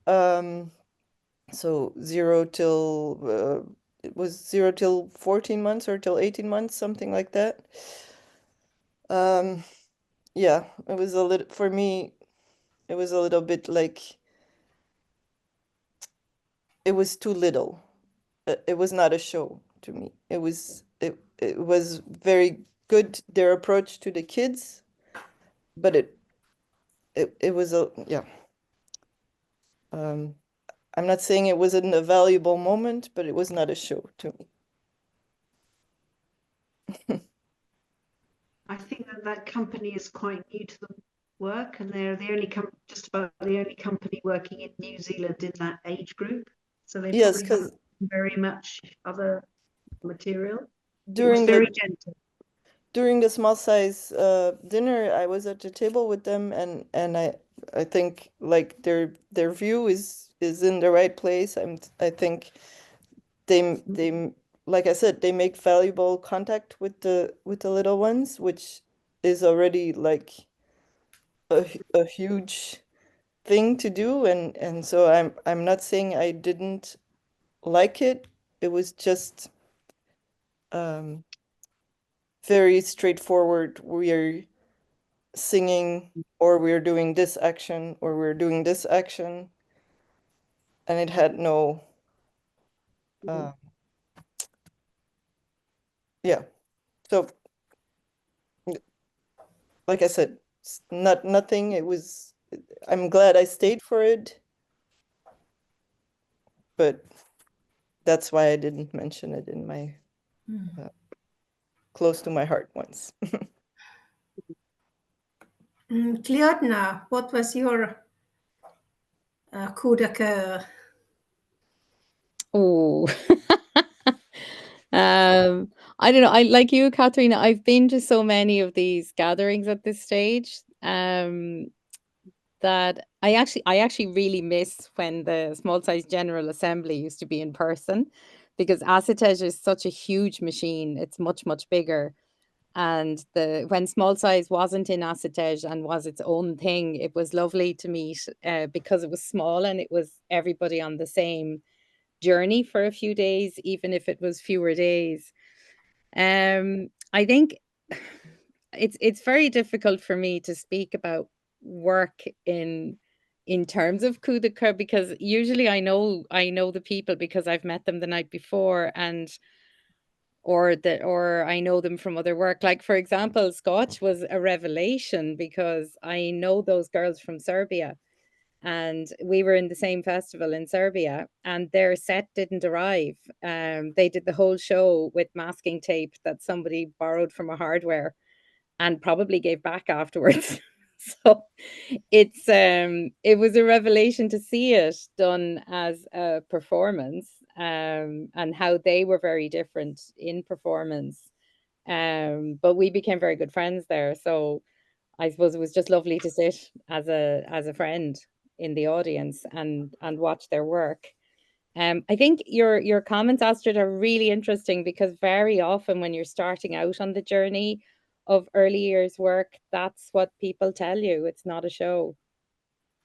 So 0 till it was 0 till 14 months or till 18 months, something like that. Yeah, it was a little, for me, it was a little bit like it was too little. It was not a show to me. It was very good, their approach to the kids, but it was a yeah. I'm not saying it wasn't a valuable moment, but it was not a show to me. I think that company is quite new to the work, and they're the only just about the only company working in New Zealand in that age group. So they probably haven't very much other material. During very gentle. During the small size dinner, I was at the table with them, and I think like their view is in the right place. I think they like I said, they make valuable contact with the little ones, which is already like a huge thing to do, and so I'm not saying I didn't like it. It was just very straightforward. We're singing, or we're doing this action, or we're doing this action. And it had no, yeah. So, like I said, it's nothing. It was, I'm glad I stayed for it, but that's why I didn't mention it in my close to my heart once. Cleodna, what was your coup de cœur? Oh, I don't know. I like you, Katharina. I've been to so many of these gatherings at this stage. That I actually really miss when the small size General Assembly used to be in person, because ASSITEJ is such a huge machine. It's much, much bigger. And when small size wasn't in ASSITEJ and was its own thing, it was lovely to meet because it was small and it was everybody on the same journey for a few days, even if it was fewer days. I think it's very difficult for me to speak about work in terms of coup de coeur, because usually I know the people because I've met them the night before, and or I know them from other work. Like, for example, Scotch was a revelation because I know those girls from Serbia, and we were in the same festival in Serbia, and their set didn't arrive. They did the whole show with masking tape that somebody borrowed from a hardware and probably gave back afterwards. So it was a revelation to see it done as a performance, and how they were very different in performance. But we became very good friends there. So I suppose it was just lovely to sit as a friend in the audience and watch their work. I think your comments, Astrid, are really interesting, because very often when you're starting out on the journey of early years work, that's what people tell you. It's not a show.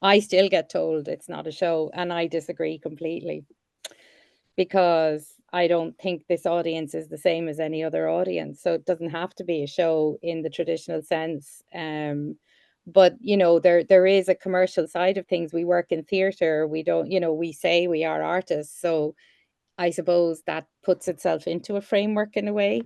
I still get told it's not a show, and I disagree completely, because I don't think this audience is the same as any other audience. So it doesn't have to be a show in the traditional sense. But there is a commercial side of things. We work in theatre. We don't, we say we are artists. So I suppose that puts itself into a framework in a way.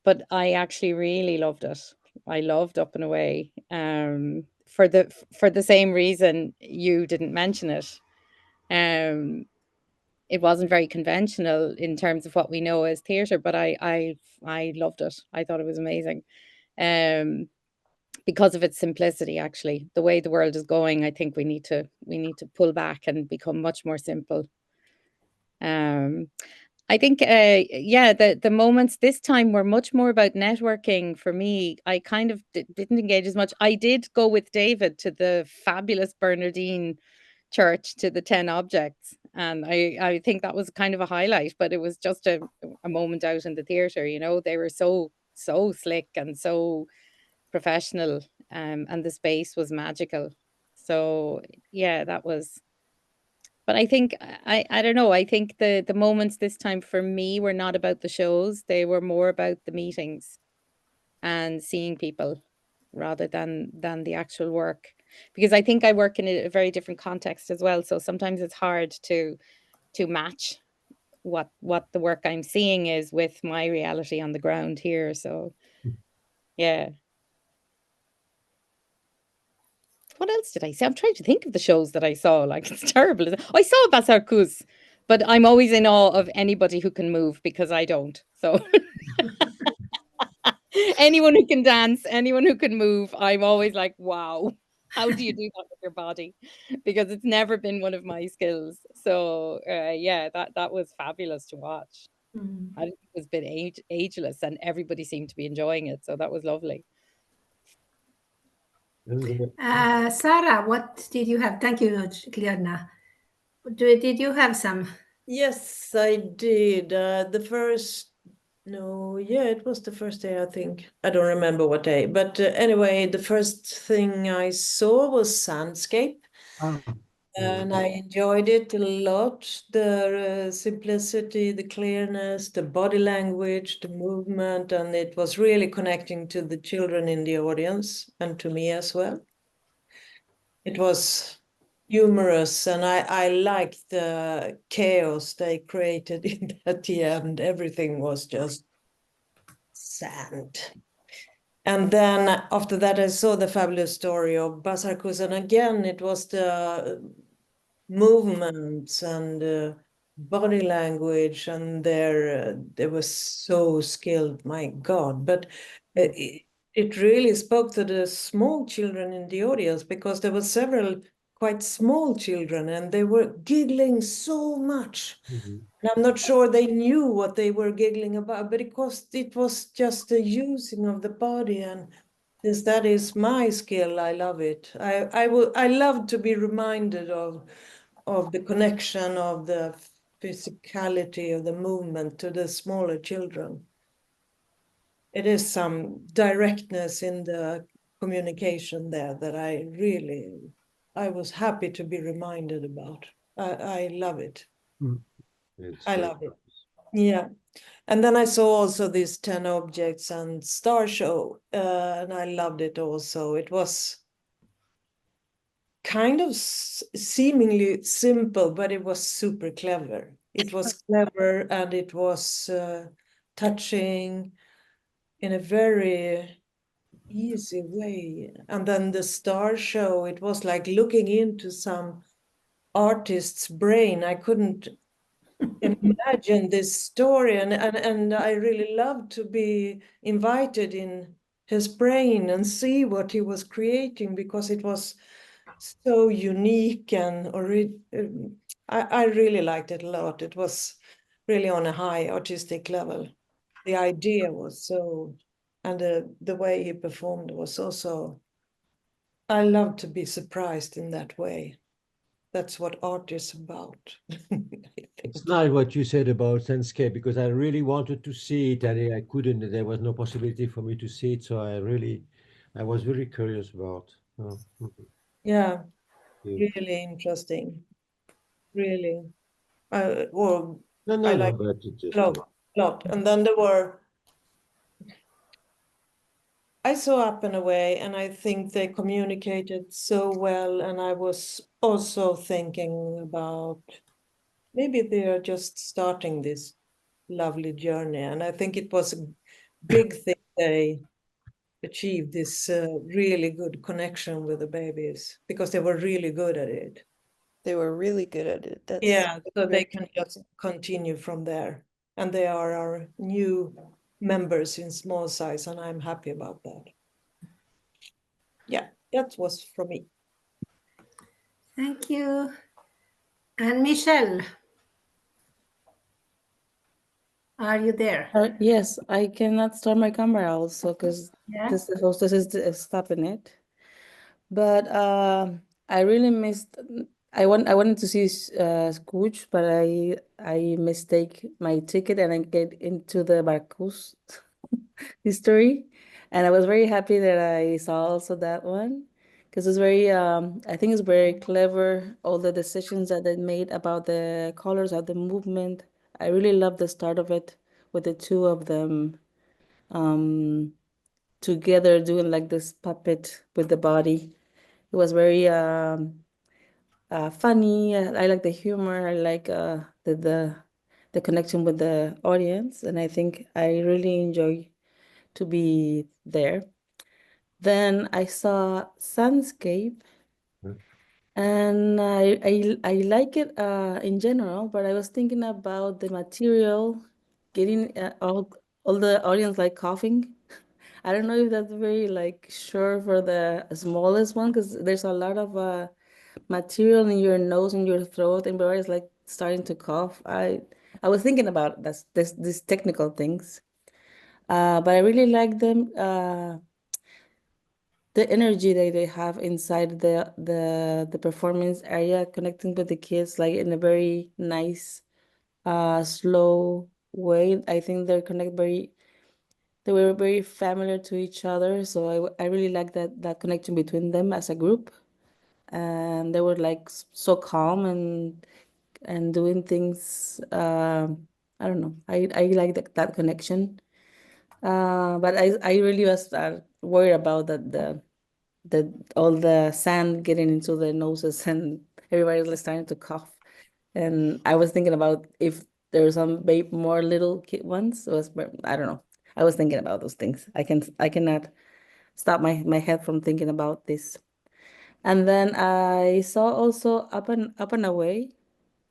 But I actually really loved it. I loved Up and Away. For the same reason you didn't mention it. It wasn't very conventional in terms of what we know as theatre, but I loved it. I thought it was amazing. Because of its simplicity, actually. The way the world is going, I think we need to pull back and become much more simple. I think, the moments this time were much more about networking for me. I kind of didn't engage as much. I did go with David to the fabulous Bernardine Church, to the 10 objects. And I think that was kind of a highlight, but it was just a moment out in the theatre, they were so slick and so professional, and the space was magical. So yeah, that was, but I think I don't know. I think the moments this time for me were not about the shows. They were more about the meetings and seeing people rather than the actual work. Because I think I work in a very different context as well. So sometimes it's hard to match what the work I'm seeing is with my reality on the ground here. So yeah. What else did I see? I'm trying to think of the shows that I saw. Like, it's terrible. I saw Basarkus, but I'm always in awe of anybody who can move, because I don't. So anyone who can dance, anyone who can move, I'm always like, wow, how do you do that with your body? Because it's never been one of my skills. So yeah, that was fabulous to watch. I think it was a bit ageless, and everybody seemed to be enjoying it. So that was lovely. Sarah, what did you have? Thank you, Cleodna. Did you have some? Yes, I did. It was the first day, I think. I don't remember what day. But anyway, the first thing I saw was Sandscape. And I enjoyed it a lot. The simplicity, the clearness, the body language, the movement, and it was really connecting to the children in the audience and to me as well. It was humorous, and I liked the chaos they created at the end. Everything was just sand. And then after that, I saw the fabulous story of Basarkus, and again, it was the movements and body language, and they were so skilled, my God. But it really spoke to the small children in the audience, because there were several quite small children, and they were giggling so much. And I'm not sure they knew what they were giggling about, but it was just the using of the body. And since that is my skill, I love it. I love to be reminded of the connection of the physicality of the movement to the smaller children. It is some directness in the communication there that I was happy to be reminded about. I love it. I love it. Yeah. And then I saw also these 10 objects and star show, and I loved it also. It was kind of seemingly simple, but it was super clever. It was clever, and it was touching in a very easy way. And then the star show, it was like looking into some artist's brain. I couldn't imagine this story, and I really loved to be invited in his brain and see what he was creating, because it was so unique and I really liked it a lot. It was really on a high artistic level. The idea was so, and the way he performed was also, I love to be surprised in that way. That's what art is about. It's nice what you said about Senscape, because I really wanted to see it and I couldn't. There was no possibility for me to see it, so I was very curious about. Yeah, Yeah. really interesting. Really. Well, No, I no, like but it just. lot. And then there were, I saw Up and Away, and I think they communicated so well. And I was also thinking about maybe they are just starting this lovely journey. And I think it was a big thing they achieved this really good connection with the babies, because they were really good at it. They were really good at it. That's Yeah, so they can just continue from there. And they are our new members in Small Size, and I'm happy about that. Yeah, that was from me. Thank you. And Michelle, are you there? Yes, I cannot start my camera also because this is stopping it. But I really missed. I wanted to see Scooch, but I mistake my ticket and I get into the Barcus history, and I was very happy that I saw also that one, because it's very I think it's very clever, all the decisions that they made about the colors of the movement. I really love the start of it with the two of them together doing like this puppet with the body. It was very funny. I like the humor. I like the connection with the audience, and I think I really enjoy to be there. Then I saw Sunscape, and I like it in general, but I was thinking about the material, getting all the audience like coughing. I don't know if that's very like sure for the smallest one, because there's a lot of material in your nose and your throat, and everybody's like starting to cough. I was thinking about these technical things, but I really like them. The energy that they have inside the performance area, connecting with the kids like in a very nice, slow way. I think they were very familiar to each other, so I really like that connection between them as a group. and they were like so calm and doing things. I don't know. I like that connection. But I really was worried about that all the sand getting into their noses and everybody was starting to cough. And I was thinking about if there were some more little kid ones. I don't know. I was thinking about those things. I cannot stop my head from thinking about this. And then I saw also Up and Away.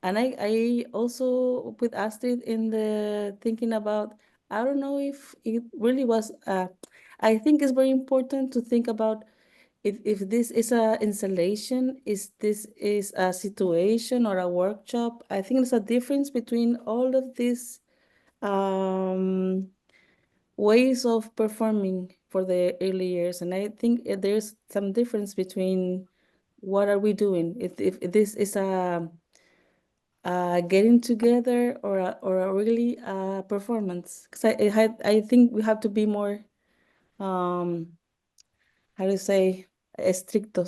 And I also with Astrid in the thinking about, I don't know if it really was, I think it's very important to think about if this is a installation, this is a situation or a workshop. I think there's a difference between all of these ways of performing for the early years. And I think there's some difference between what are we doing, if this is a getting together or a really performance. Because I think we have to be more how to say strict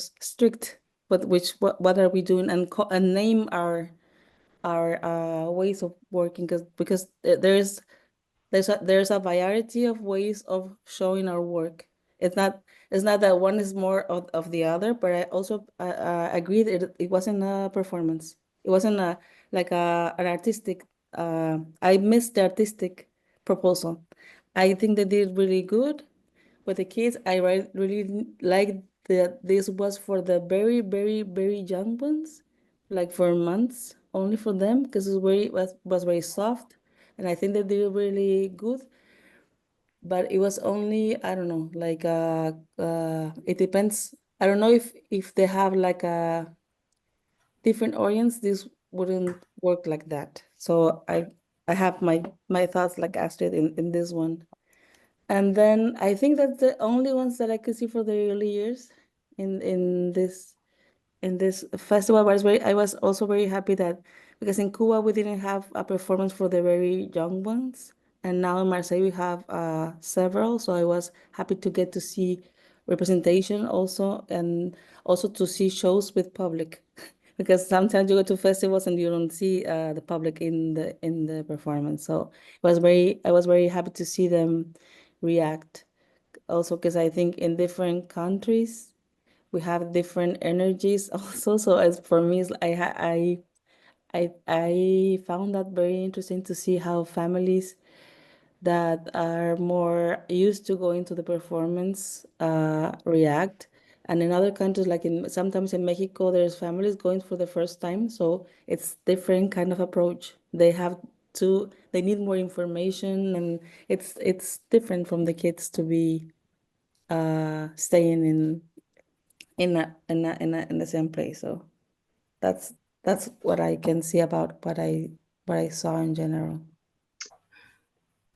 with what are we doing, and name our ways of working, because there's a variety of ways of showing our work. It's not that one is more of the other, but I also agree that it wasn't a performance. It wasn't an artistic. I missed the artistic proposal. I think they did really good with the kids. I really like that this was for the very, very, very young ones, like for months, only for them, because was very soft, and I think they did really good. But it was only, I don't know, like it depends. I don't know if they have like a different audience, this wouldn't work like that. So I have my thoughts like Astrid in this one. And then I think that's the only ones that I could see for the early years in this festival. I was also very happy that because in Cuba we didn't have a performance for the very young ones, and now in Marseille we have several. So I was happy to get to see representation also, and also to see shows with public, because sometimes you go to festivals and you don't see the public in the performance. So I was very happy to see them react. Also, because I think in different countries we have different energies also. So as for me, I found that very interesting to see how families that are more used to going to the performance react. And in other countries, like sometimes in Mexico, there's families going for the first time, so it's different kind of approach. They need more information, and it's different from the kids to be staying in the same place. So that's what I can see about what I saw in general.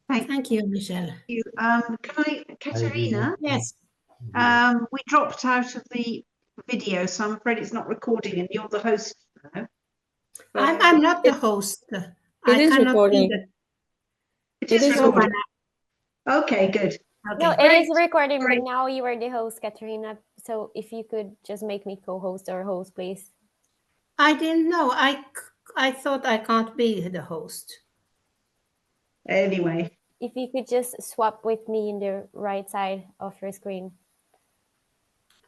Thank you, Michelle. You. Katerina? Yes. We dropped out of the video, so I'm afraid it's not recording, and you're the host now. I'm not the host. It is recording. It is recording. Okay, good. No, it is recording, but now you are the host, Katerina. So if you could just make me co-host or host, please. I didn't know. I thought I can't be the host. Anyway. If you could just swap with me in the right side of your screen.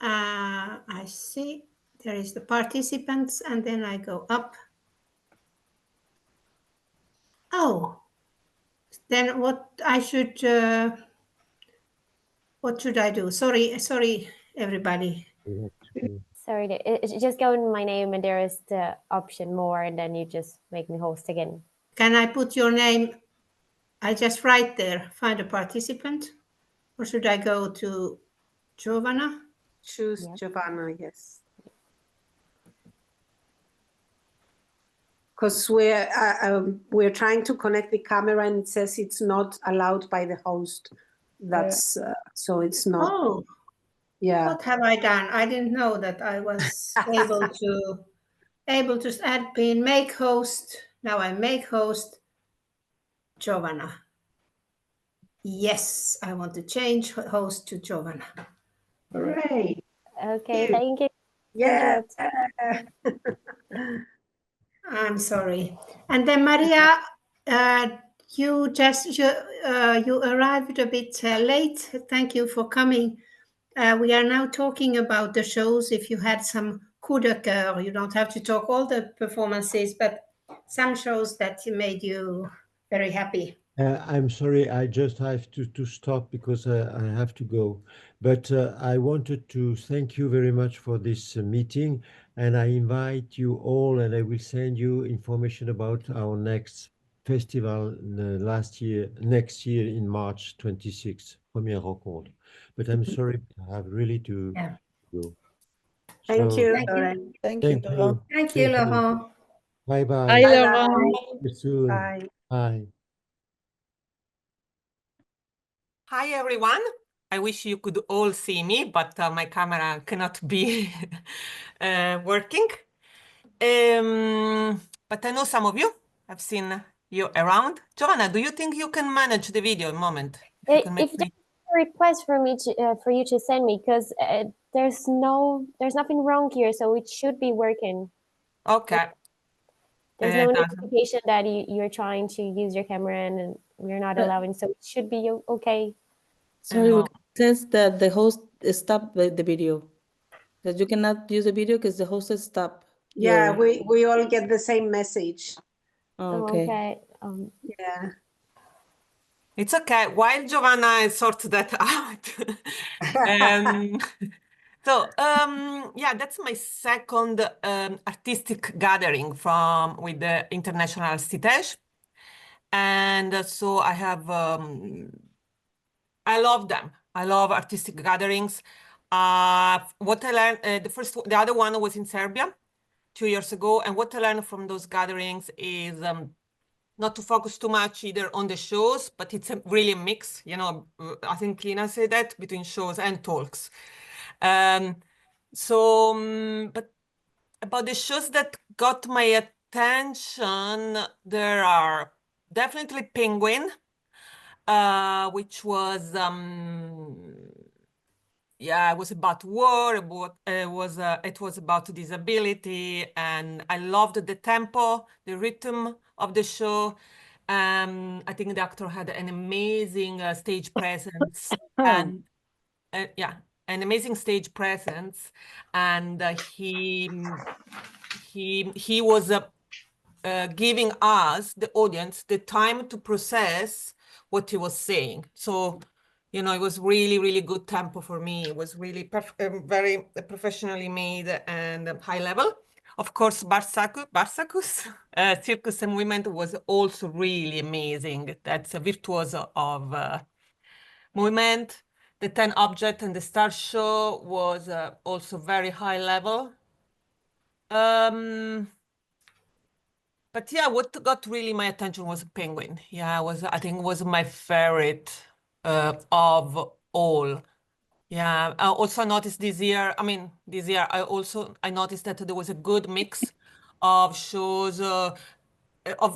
I see. There is the participants, and then I go up. Oh, then what should I do? Sorry, everybody. Sorry, just go in my name, and there is the option more, and then you just make me host again. Can I put your name? I just write there, find a participant, or should I go to Giovanna? Choose Giovanna, yes. Because we're trying to connect the camera, and it says it's not allowed by the host. That's so it's not. Oh, yeah. What have I done? I didn't know that I was able to add pin, make host. Now I make host Giovanna. Yes, I want to change host to Giovanna. Hooray! Okay, thank you. Yeah. I'm sorry. And then Maria, you arrived a bit late. Thank you for coming. We are now talking about the shows. If you had some coup de cœur, you don't have to talk all the performances, but some shows that made you very happy. I'm sorry, I just have to stop because I have to go. But I wanted to thank you very much for this meeting, and I invite you all, and I will send you information about our next festival next year in March 26th, Première Rencontre. But I'm sorry, I have really to go. Thank you, Thank you. Lauren. Thank you, Laurent. Thank you, Laurent. Bye-bye. Hi, Bye Laurent. bye. See you soon. Bye. Bye. Hi everyone. I wish you could all see me, but my camera cannot be working. But I know some of you. I've seen you around. Joanna, do you think you can manage the video a moment? If you can make If there's a request for me to for you to send me, because there's nothing wrong here, so it should be working. Okay. There's no It doesn't. notification that you're trying to use your camera and you're not allowing, so it should be okay. Sorry, we says that the host stopped the video. That you cannot use the video because the host has stopped. Yeah, we all get the same message. Okay. Yeah. It's okay. While Giovanna sorts that out. Yeah, that's my second artistic gathering with the International ASSITEJ. And so I have, I love them. I love artistic gatherings. What I learned, the other one was in Serbia 2 years ago. And what I learned from those gatherings is not to focus too much either on the shows, but it's really a mix. You know, I think Lina said that, between shows and talks. But about the shows that got my attention, there are definitely Penguin, which was it was about war, it was about disability, and I loved the tempo, the rhythm of the show. I think the actor had an amazing stage presence, and an amazing stage presence, and he was giving us, the audience, the time to process what he was saying. So, you know, it was really, really good tempo for me. It was really very professionally made and high level. Of course, Barsacus, Circus and Movement was also really amazing. That's a virtuoso of movement. The 10 Object and the Star Show was also very high level. But yeah, what got really my attention was Penguin. Yeah, I think it was my favorite of all. Yeah, I also noticed this year I noticed that there was a good mix of shows of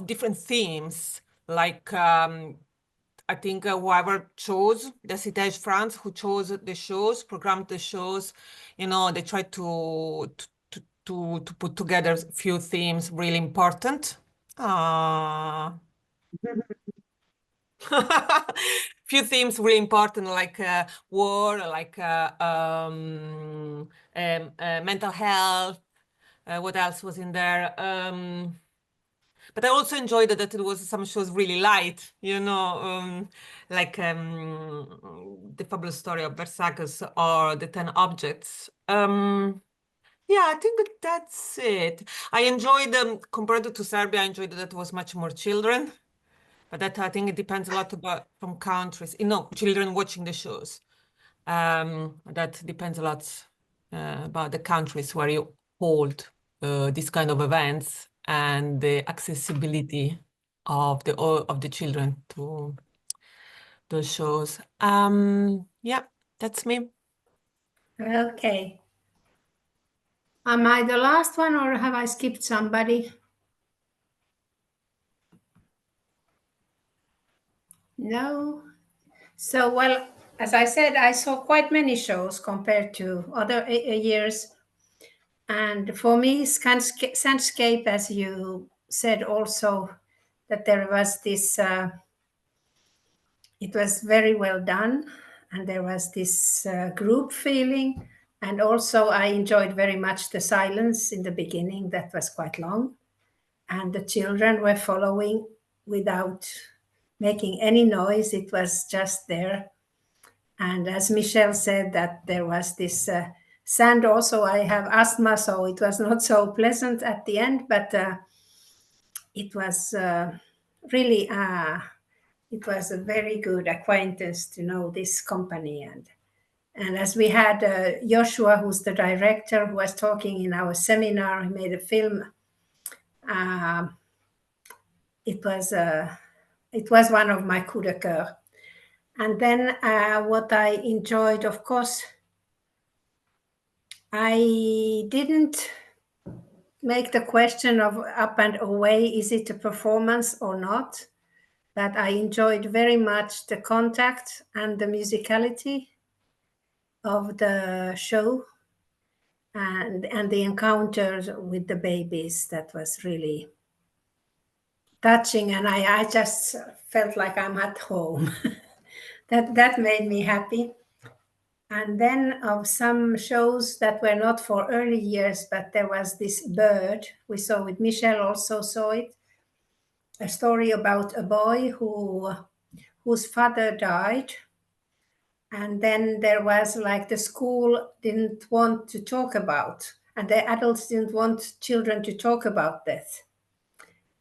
different themes. Like I think whoever chose the ASSITEJ France, who chose the shows, programmed the shows, you know, they tried to put together a few themes really important. Few themes really important, like war, like mental health. What else was in there? But I also enjoyed that it was some shows really light, you know, like The Fabulous Story of Versailles or The 10 Objects. Yeah, I think that's it. I enjoyed, compared to Serbia, I enjoyed that it was much more children. But that, I think, it depends a lot from countries. You know, children watching the shows. That depends a lot about the countries where you hold these kind of events and the accessibility of the children to those shows. Yeah, that's me. Okay. Am I the last one or have I skipped somebody? No. So, well, as I said, I saw quite many shows compared to other years. And for me, Sandscape, as you said also, that there was this, it was very well done, and there was this group feeling. And also I enjoyed very much the silence in the beginning, that was quite long. And the children were following without making any noise. It was just there. And as Michelle said, that there was this sand also. I have asthma, so it was not so pleasant at the end, but it was really, it was a very good acquaintance to know this company. And as we had Joshua, who's the director, who was talking in our seminar, he made a film. It was one of my coup de cœur. And then what I enjoyed, of course, I didn't make the question of Up and Away, is it a performance or not? But I enjoyed very much the contact and the musicality of the show, and the encounters with the babies. That was really touching, and I just felt like I'm at home. that made me happy. And then of some shows that were not for early years, but there was this bird, we saw it, Michelle also saw it, a story about a boy whose father died. And then there was like the school didn't want to talk about, and the adults didn't want children to talk about death.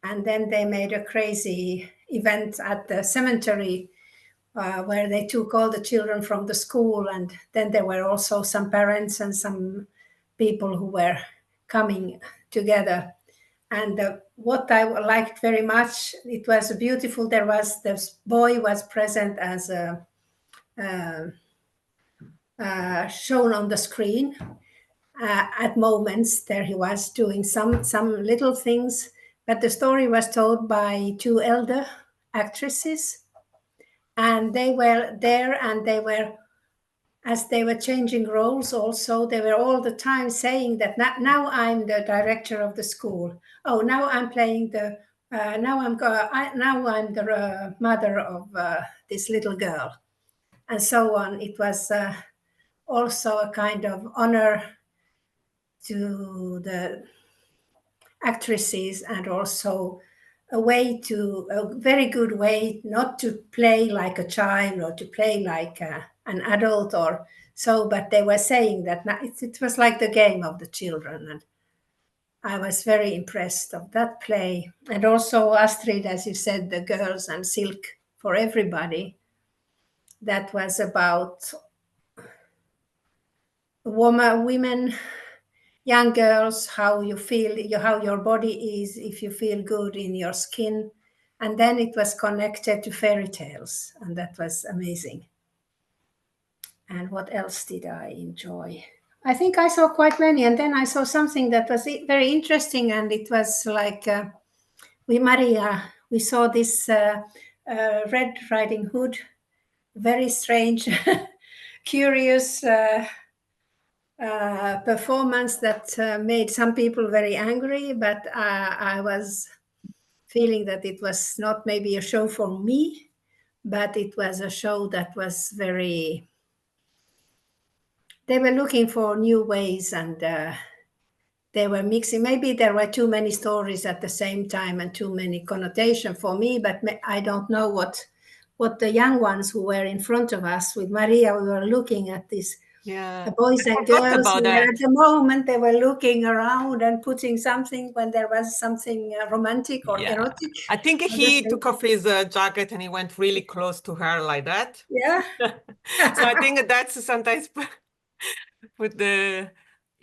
And then they made a crazy event at the cemetery where they took all the children from the school. And then there were also some parents and some people who were coming together. And what I liked very much, it was beautiful. There was, this boy was present as a shown on the screen at moments. There he was doing some little things, but the story was told by two elder actresses, and they were there, and they were, as they were changing roles also, they were all the time saying that now I'm the director of the school. Oh, now I'm playing the now I'm the mother of this little girl, and so on. It was also a kind of honor to the actresses, and also a very good way not to play like a child or to play like an adult or so, but they were saying that it was like the game of the children. And I was very impressed of that play. And also Astrid, as you said, the girls and Silk for everybody. That was about women, young girls, how you feel, how your body is, if you feel good in your skin. And then it was connected to fairy tales, and that was amazing. And what else did I enjoy? I think I saw quite many, and then I saw something that was very interesting, and it was like we saw this Red Riding Hood, very strange, curious performance that made some people very angry, but I was feeling that it was not maybe a show for me, but it was a show that was very, they were looking for new ways, and they were mixing. Maybe there were too many stories at the same time and too many connotations for me, but I don't know what the young ones who were in front of us with Maria, we were looking at this. Yeah, The boys and girls, about that. at the moment they were looking around and putting something when there was something romantic or erotic. I think he took off his jacket and he went really close to her like that. Yeah. So I think that's sometimes with the,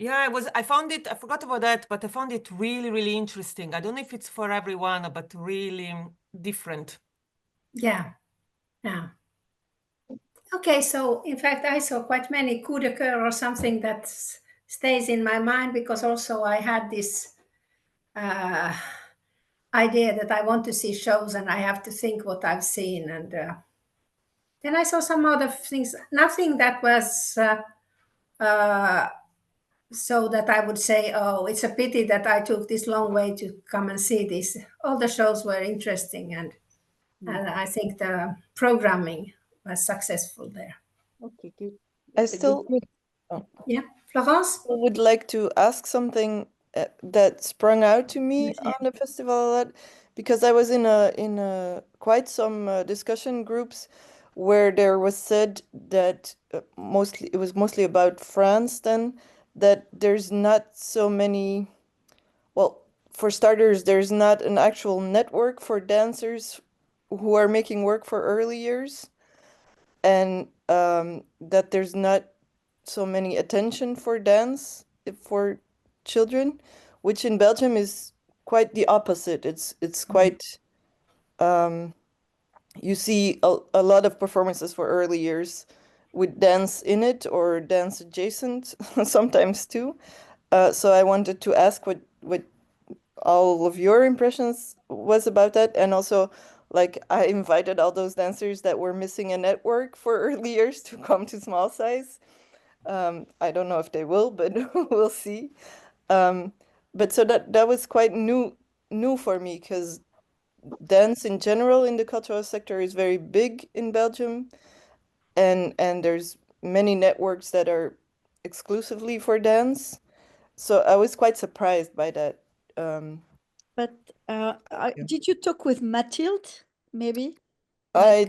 I forgot about that, but I found it really, really interesting. I don't know if it's for everyone, but really different. Yeah. Okay, so in fact, I saw quite many coup de cœur or something that stays in my mind, because also I had this idea that I want to see shows and I have to think what I've seen. And then I saw some other things, nothing that was so that I would say, oh, it's a pity that I took this long way to come and see this. All the shows were interesting, and I think the programming was successful there. Okay, good. I still Yeah, Florence? would like to ask something that sprung out to me on the festival a lot, because I was in a quite some discussion groups where there was said that it was mostly about France then, that there's not so many, well, for starters, there's not an actual network for dancers who are making work for early years, and that there's not so many attention for dance for children, which in Belgium is quite the opposite. It's quite you see a lot of performances for early years with dance in it or dance adjacent sometimes too. So I wanted to ask what all of your impressions was about that, and also like I invited all those dancers that were missing a network for early years to come to Small Size. I don't know if they will, but we'll see. But so that was quite new for me, because dance in general in the cultural sector is very big in Belgium, and there's many networks that are exclusively for dance. So I was quite surprised by that. But did you talk with Mathilde, maybe? Yeah,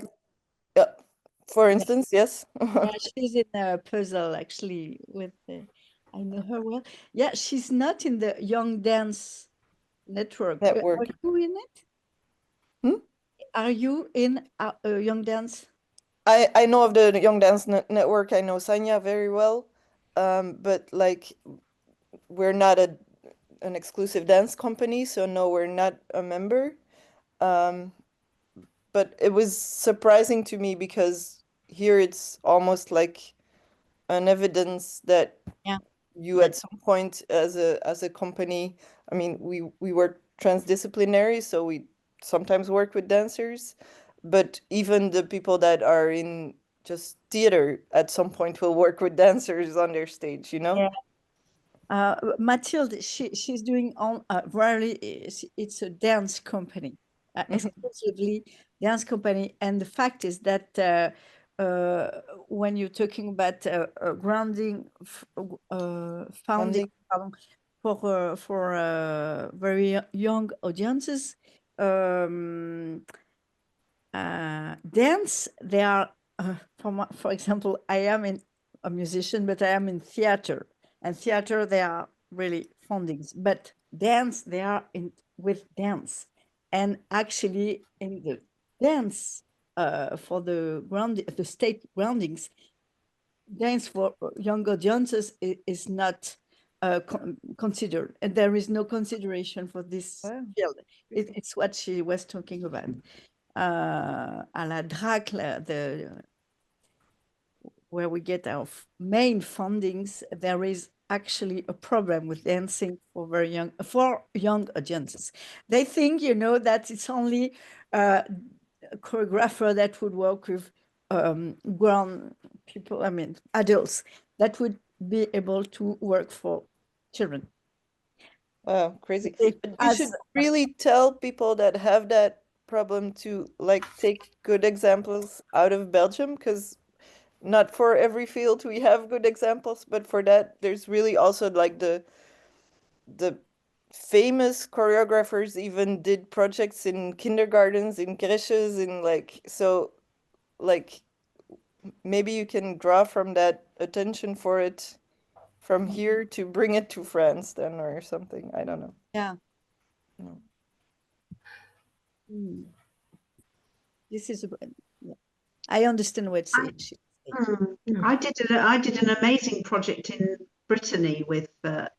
for instance, yes. Yeah, she's in a puzzle actually with I know her well. Yeah, she's not in the Young Dance Network. Are you in it? Are you in Young Dance? I know of the Young Dance Network. I know Sanya very well, but like we're not an exclusive dance company, so no, we're not a member. But it was surprising to me because here it's almost like an evidence that you at some point as a company, I mean, we work transdisciplinary, so we sometimes work with dancers, but even the people that are in just theater at some point will work with dancers on their stage, you know? Mathilde, she's doing on rarely it's a dance company, exclusively dance company, and the fact is that when you're talking about grounding, founding for very young audiences, dance, they are for example, I am a musician, but I am in theater, and theater they are really fundings, but dance they are in with dance, and actually in the dance for the state groundings, dance for young audiences is not considered, and there is no consideration for this field. It's what she was talking about. À la DRAC, where we get our main fundings, there is actually a problem with dancing for young audiences. They think, that it's only a choreographer that would work with grown people, I mean, adults, that would be able to work for children. Wow, crazy. But you should really tell people that have that problem to like take good examples out of Belgium, because not for every field we have good examples, but for that there's really also like the famous choreographers even did projects in kindergartens, in creches, in like, so like maybe you can draw from that attention for it from here to bring it to France then, or something. I don't know. Yeah. This is, I understand what she I did an amazing project in Brittany with a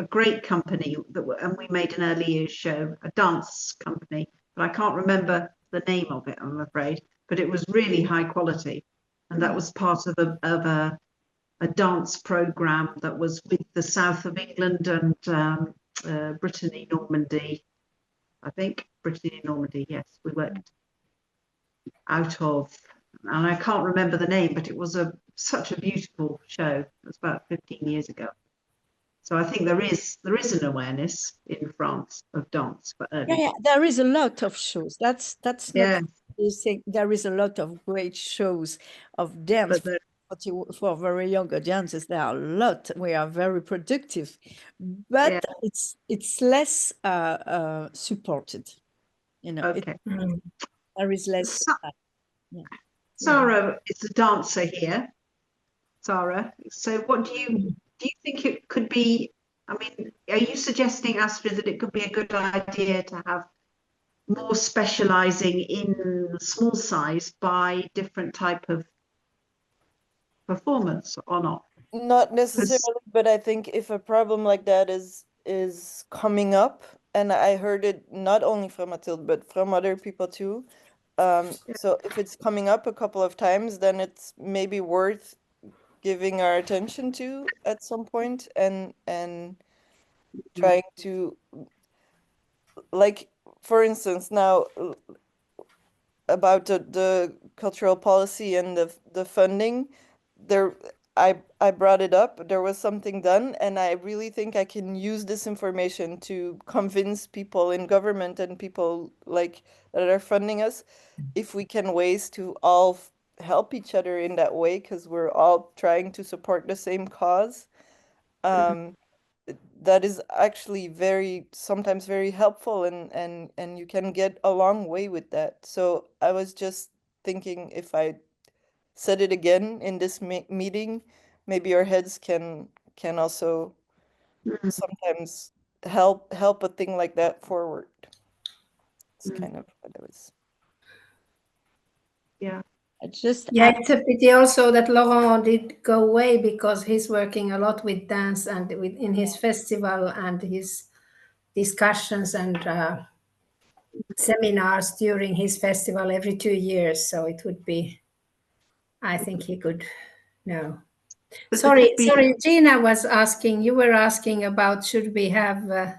great company and we made an early years show, a dance company, but I can't remember the name of it, I'm afraid. But it was really high quality, and that was part of a dance program that was with the south of England and Brittany, Normandy. I think Brittany, Normandy. Yes, we worked out of and I can't remember the name, but it was such a beautiful show. It was about 15 years ago. So I think there is an awareness in France of dance for early. Yeah, there is a lot of shows. That's Yeah. not you think there is a lot of great shows of dance for very young audiences. There are a lot. We are very productive, but Yeah. it's less supported. You know, Okay. there is less. Yeah. Sarah is a dancer here. Sarah, so what do you think it could be? I mean, are you suggesting, Astrid, that it could be a good idea to have more specializing in small size by different type of performance or not? Not necessarily, but I think if a problem like that is coming up, and I heard it not only from Mathilde, but from other people too. So if it's coming up a couple of times, then it's maybe worth giving our attention to at some point and trying to, like, for instance, now about the cultural policy and the funding, there I brought it up. There was something done, and I really think I can use this information to convince people in government and people like that are funding us if we can ways to all help each other in that way, because we're all trying to support the same cause. That is actually sometimes very helpful, and you can get a long way with that. So I was just thinking, if I said it again in this meeting, maybe our heads can also sometimes help a thing like that forward. It's kind of what I was. Yeah. It's a pity also that Laurent did go away, because he's working a lot with dance and in his festival and his discussions and seminars during his festival every 2 years. So it would be, I think he could know. Sorry, Gina was asking, you were asking about should we have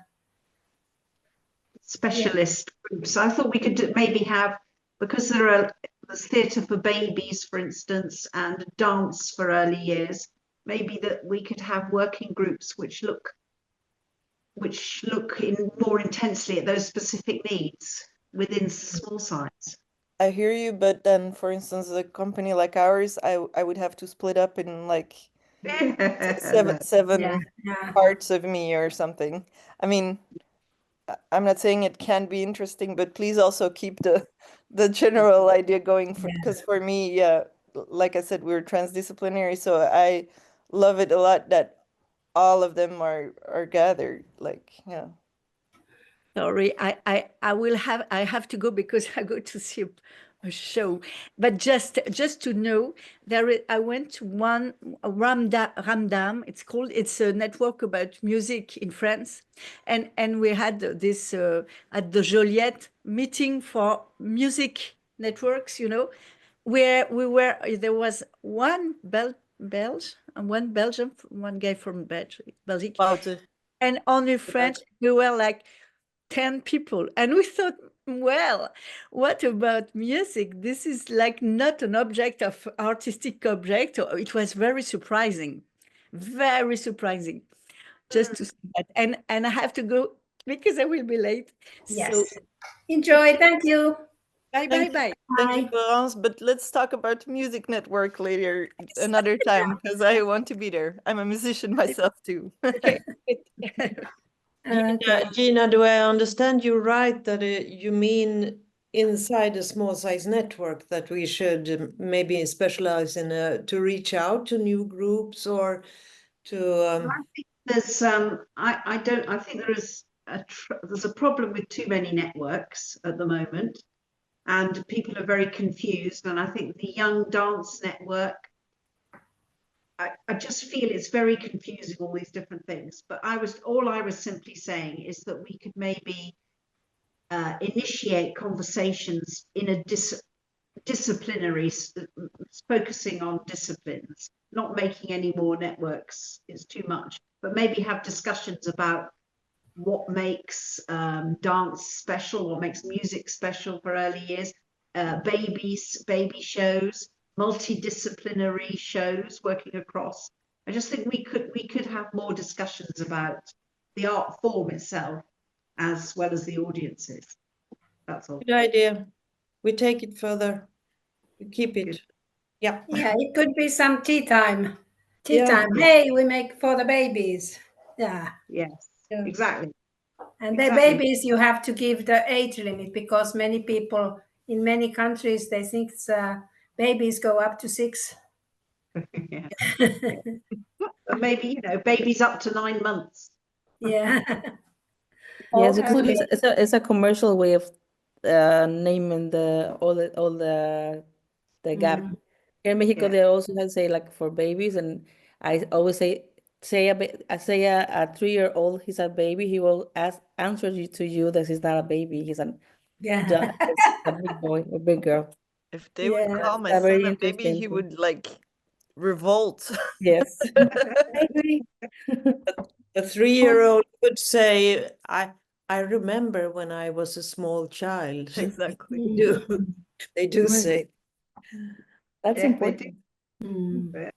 specialist groups. I thought we could maybe have, because there's theatre for babies, for instance, and dance for early years, maybe that we could have working groups which look in more intensely at those specific needs within small size. I hear you, but then, for instance, a company like ours, I would have to split up in like seven parts of me or something. I mean, I'm not saying it can't be interesting, but please also keep the general idea going, because for me, yeah, like I said, we're transdisciplinary, so I love it a lot that all of them are gathered. Like, yeah. Sorry, I have to go because I go to see a show. But just to know, I went to one Ramdam. It's a network about music in France, and we had this at the Joliette meeting for music networks. You know, where there was one Belge and one Belgian, one guy from Belgium, and only French. We were like 10 people, and we thought, well, what about music? This is like not an object of artistic object. It was very surprising just to see that. And I have to go because I will be late. Yes. So enjoy. Thank you. Bye. Thank you, Florence. But let's talk about Music Network later, another time, because I want to be there. I'm a musician myself too. Okay. Gina, do I understand you right that you mean inside a small size network that we should maybe specialize in to reach out to new groups or to? I think there's I think there's a problem with too many networks at the moment, and people are very confused. And I think the Young Dance Network, I just feel it's very confusing, all these different things. But all I was simply saying is that we could maybe initiate conversations in a disciplinary, focusing on disciplines, not making any more networks is too much, but maybe have discussions about what makes dance special, what makes music special for early years, baby shows, multidisciplinary shows working across. I just think we could have more discussions about the art form itself as well as the audiences. That's all. Good idea. We take it further. We keep it. Good. Yeah. Yeah, it could be some tea time. Tea Yeah. time. Hey, we make for the babies. Yeah. Yes, Yeah. exactly. And the Exactly. babies, you have to give the age limit because many people in many countries, they think babies go up to 6. Yeah. But maybe, you know, babies up to 9 months. Yeah. Yes, it could be. Okay. It's a commercial way of naming all the gap. Mm. Here in Mexico, Yeah. they also have say like for babies, and I always I say a 3-year-old, he's a baby. He will answer you to you that he's not a baby. He's Yeah. a big boy, a big girl. If they would Yeah. call my That's a son very a baby, interesting he thing. would like revolt. Yes, I agree. A 3-year-old could say, I remember when I was a small child. Exactly. They do say. That's Yeah, they important. Mm.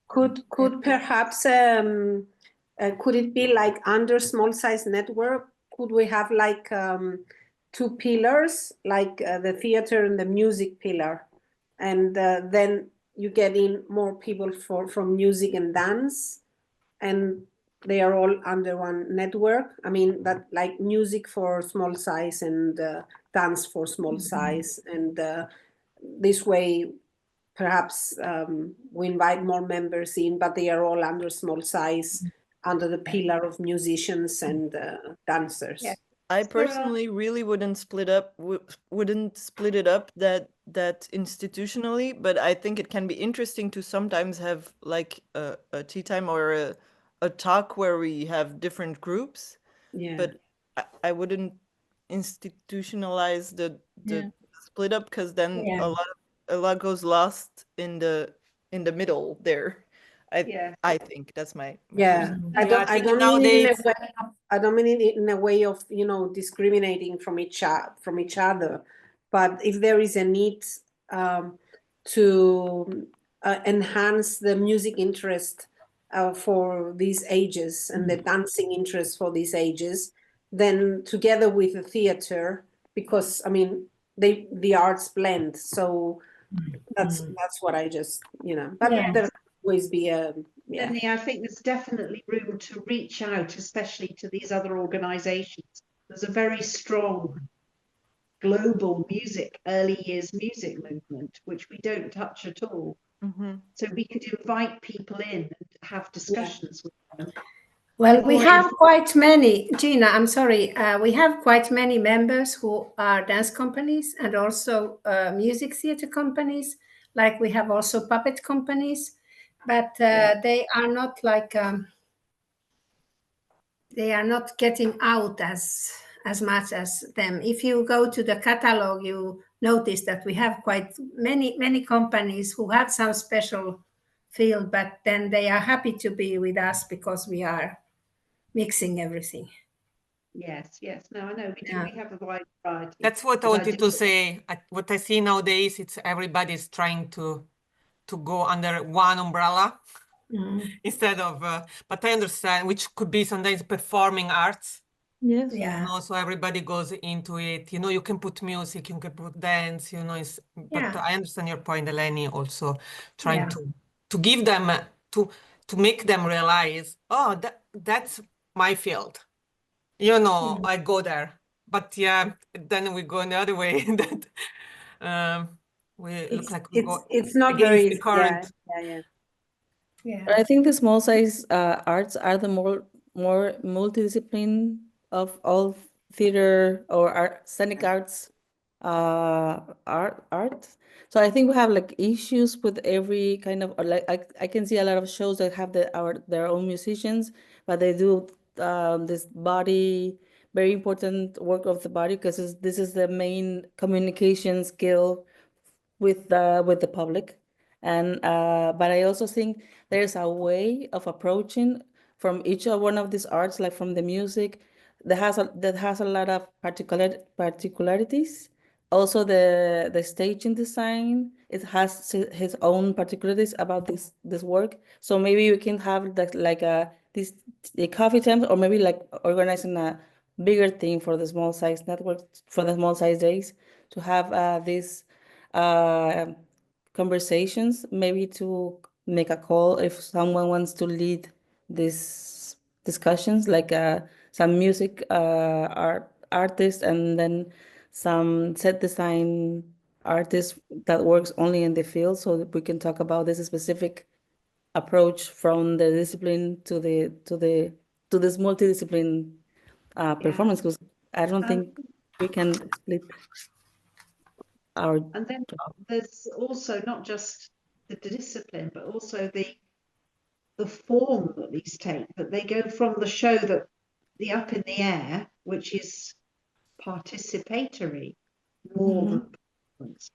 Could perhaps could it be like under small size network? Could we have like 2 pillars, like the theater and the music pillar, and then you get in more people from music and dance, and they are all under one network. I mean that like music for small size and dance for small size, and this way perhaps we invite more members in, but they are all under small size, under the pillar of musicians and dancers. Yeah. I personally really wouldn't split it up that institutionally, but I think it can be interesting to sometimes have like a tea time or a talk where we have different groups. Yeah. But I wouldn't institutionalize the Yeah. split up, because then Yeah. a lot goes lost in the middle there. Yeah. I think that's my Yeah, personal- I Yeah, I don't. I think don't mean it in a nowadays, way. I don't mean it in a way of discriminating from each other. But if there is a need to enhance the music interest for these ages and the dancing interest for these ages, then together with the theater, because I mean the arts blend. So that's what I just But Yeah. there will always be a Lenny, I think there's definitely room to reach out, especially to these other organizations. There's a very strong global early years music movement, which we don't touch at all. Mhm. So we could invite people in and have discussions with them. Well, we have quite many, Gina, I'm sorry. We have quite many members who are dance companies and also music theater companies. Like we have also puppet companies, but they are not like, they are not getting out as much as them. If you go to the catalog, you notice that we have quite many companies who have some special field, but then they are happy to be with us because we are mixing everything. Yes, no, I know we do. Yeah. We have a wide variety. that's what I wanted to say. What I see nowadays, it's everybody's trying to go under one umbrella instead of, but I understand, which could be sometimes performing arts. Yes. Yeah. So everybody goes into it. You can put music, you can put dance. But Yeah. I understand your point, Eleni. Also trying Yeah. to give them to make them realize, oh, that's my field. I go there. But yeah, then we go in the other way. That we look like we go it's not against very the current. Yeah. But I think the small size arts are the more multidiscipline of all theater or scenic arts art. So I think we have like issues with every kind of, or like I can see a lot of shows that have their own musicians, but they do this body, very important work of the body, because this is the main communication skill with the public. And but I also think there's a way of approaching from each one of these arts, like from the music that has a lot of particularities also the staging design, it has his own particularities about this work. So maybe we can have that like the coffee times, or maybe like organizing a bigger thing for the small size network, for the small size days, to have these conversations, maybe to make a call if someone wants to lead these discussions, like some music artist, and then some set design artist that works only in the field, so that we can talk about this specific approach from the discipline to this multidiscipline performance, because I don't think we can split our. And then there's also not just the discipline, but also the form that these take, that they go from the show, that the up in the air, which is participatory more than performance,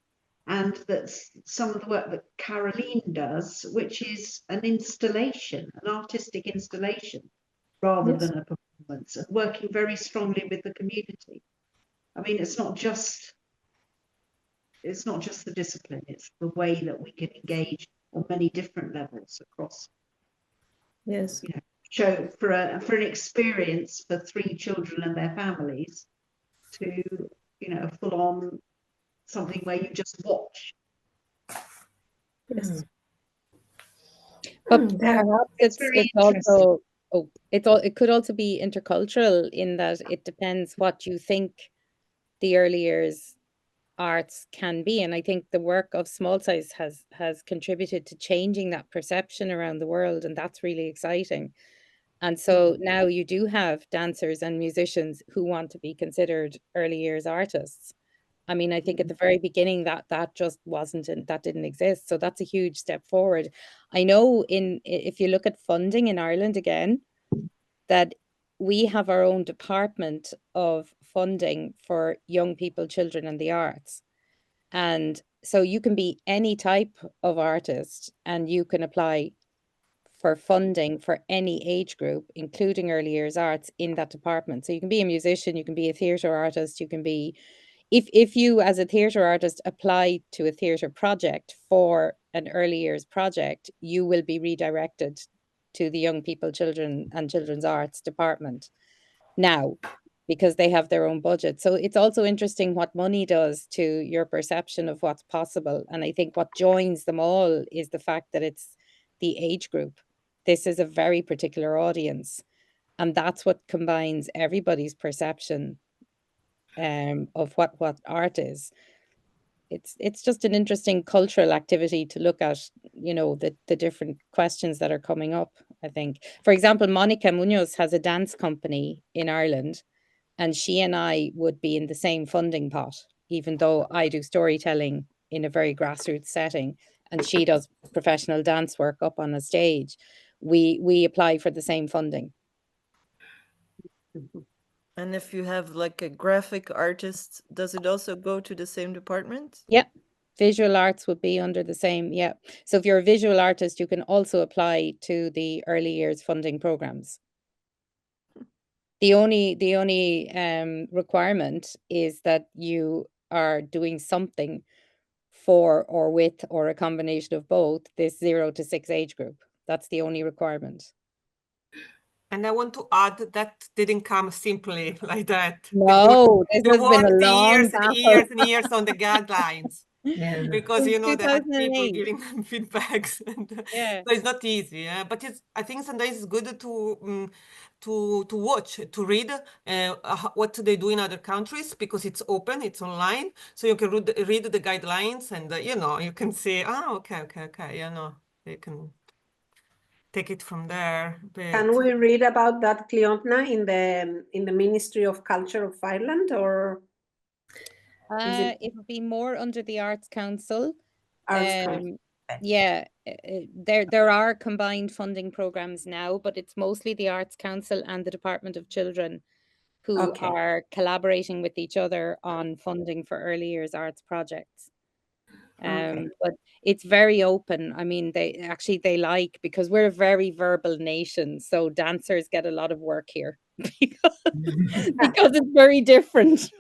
and that's some of the work that Caroline does, which is an installation, an artistic installation, rather than a performance, and working very strongly with the community. I mean, it's not just the discipline, it's the way that we can engage on many different levels across. Yes. You know, show for an experience for 3 children and their families, to, you know, full on something where you just watch. Yes. But perhaps it's also it could also be intercultural, in that it depends what you think the early years arts can be. And I think the work of Small Size has contributed to changing that perception around the world, and that's really exciting. And so now you do have dancers and musicians who want to be considered early years artists. I mean, I think at the very beginning that just that didn't exist. So that's a huge step forward. I know if you look at funding in Ireland again, that we have our own department of funding for young people, children, and the arts. And so you can be any type of artist, and you can apply for funding for any age group, including early years arts, in that department. So you can be a musician, you can be a theatre artist, you can be, if you as a theatre artist apply to a theatre project for an early years project, you will be redirected to the young people, children and children's arts department now, because they have their own budget. So it's also interesting what money does to your perception of what's possible. And I think what joins them all is the fact that it's the age group. This is a very particular audience, and that's what combines everybody's perception of what art is. It's just an interesting cultural activity to look at, you know, the different questions that are coming up. I think, for example, Monica Munoz has a dance company in Ireland, and she and I would be in the same funding pot, even though I do storytelling in a very grassroots setting and she does professional dance work up on a stage. We apply for the same funding. And if you have like a graphic artist, does it also go to the same department? Yeah. Visual arts would be under the same. Yeah. So if you're a visual artist, you can also apply to the early years funding programs. The only requirement is that you are doing something for or with or a combination of both this 0 to 6 age group. That's the only requirement. And I want to add that didn't come simply like that. No, this has been a long years and battle. years and years on the guidelines. Yeah. Because you know they had people 2008. giving them feedbacks, and Yeah. so it's not easy. Yeah? But I think sometimes it's good to watch, to read what they do in other countries, because it's open, it's online, so you can read the guidelines, and you know, you can see, okay, you know, you can take it from there. But can we read about that, Cleona, in the Ministry of Culture of Ireland, or it would be more under the Arts Council. Arts Council? Yeah, there are combined funding programs now, but it's mostly the Arts Council and the Department of Children who are collaborating with each other on funding for early years arts projects. But it's very open. I mean, they like, because we're a very verbal nation, so dancers get a lot of work here because it's very different.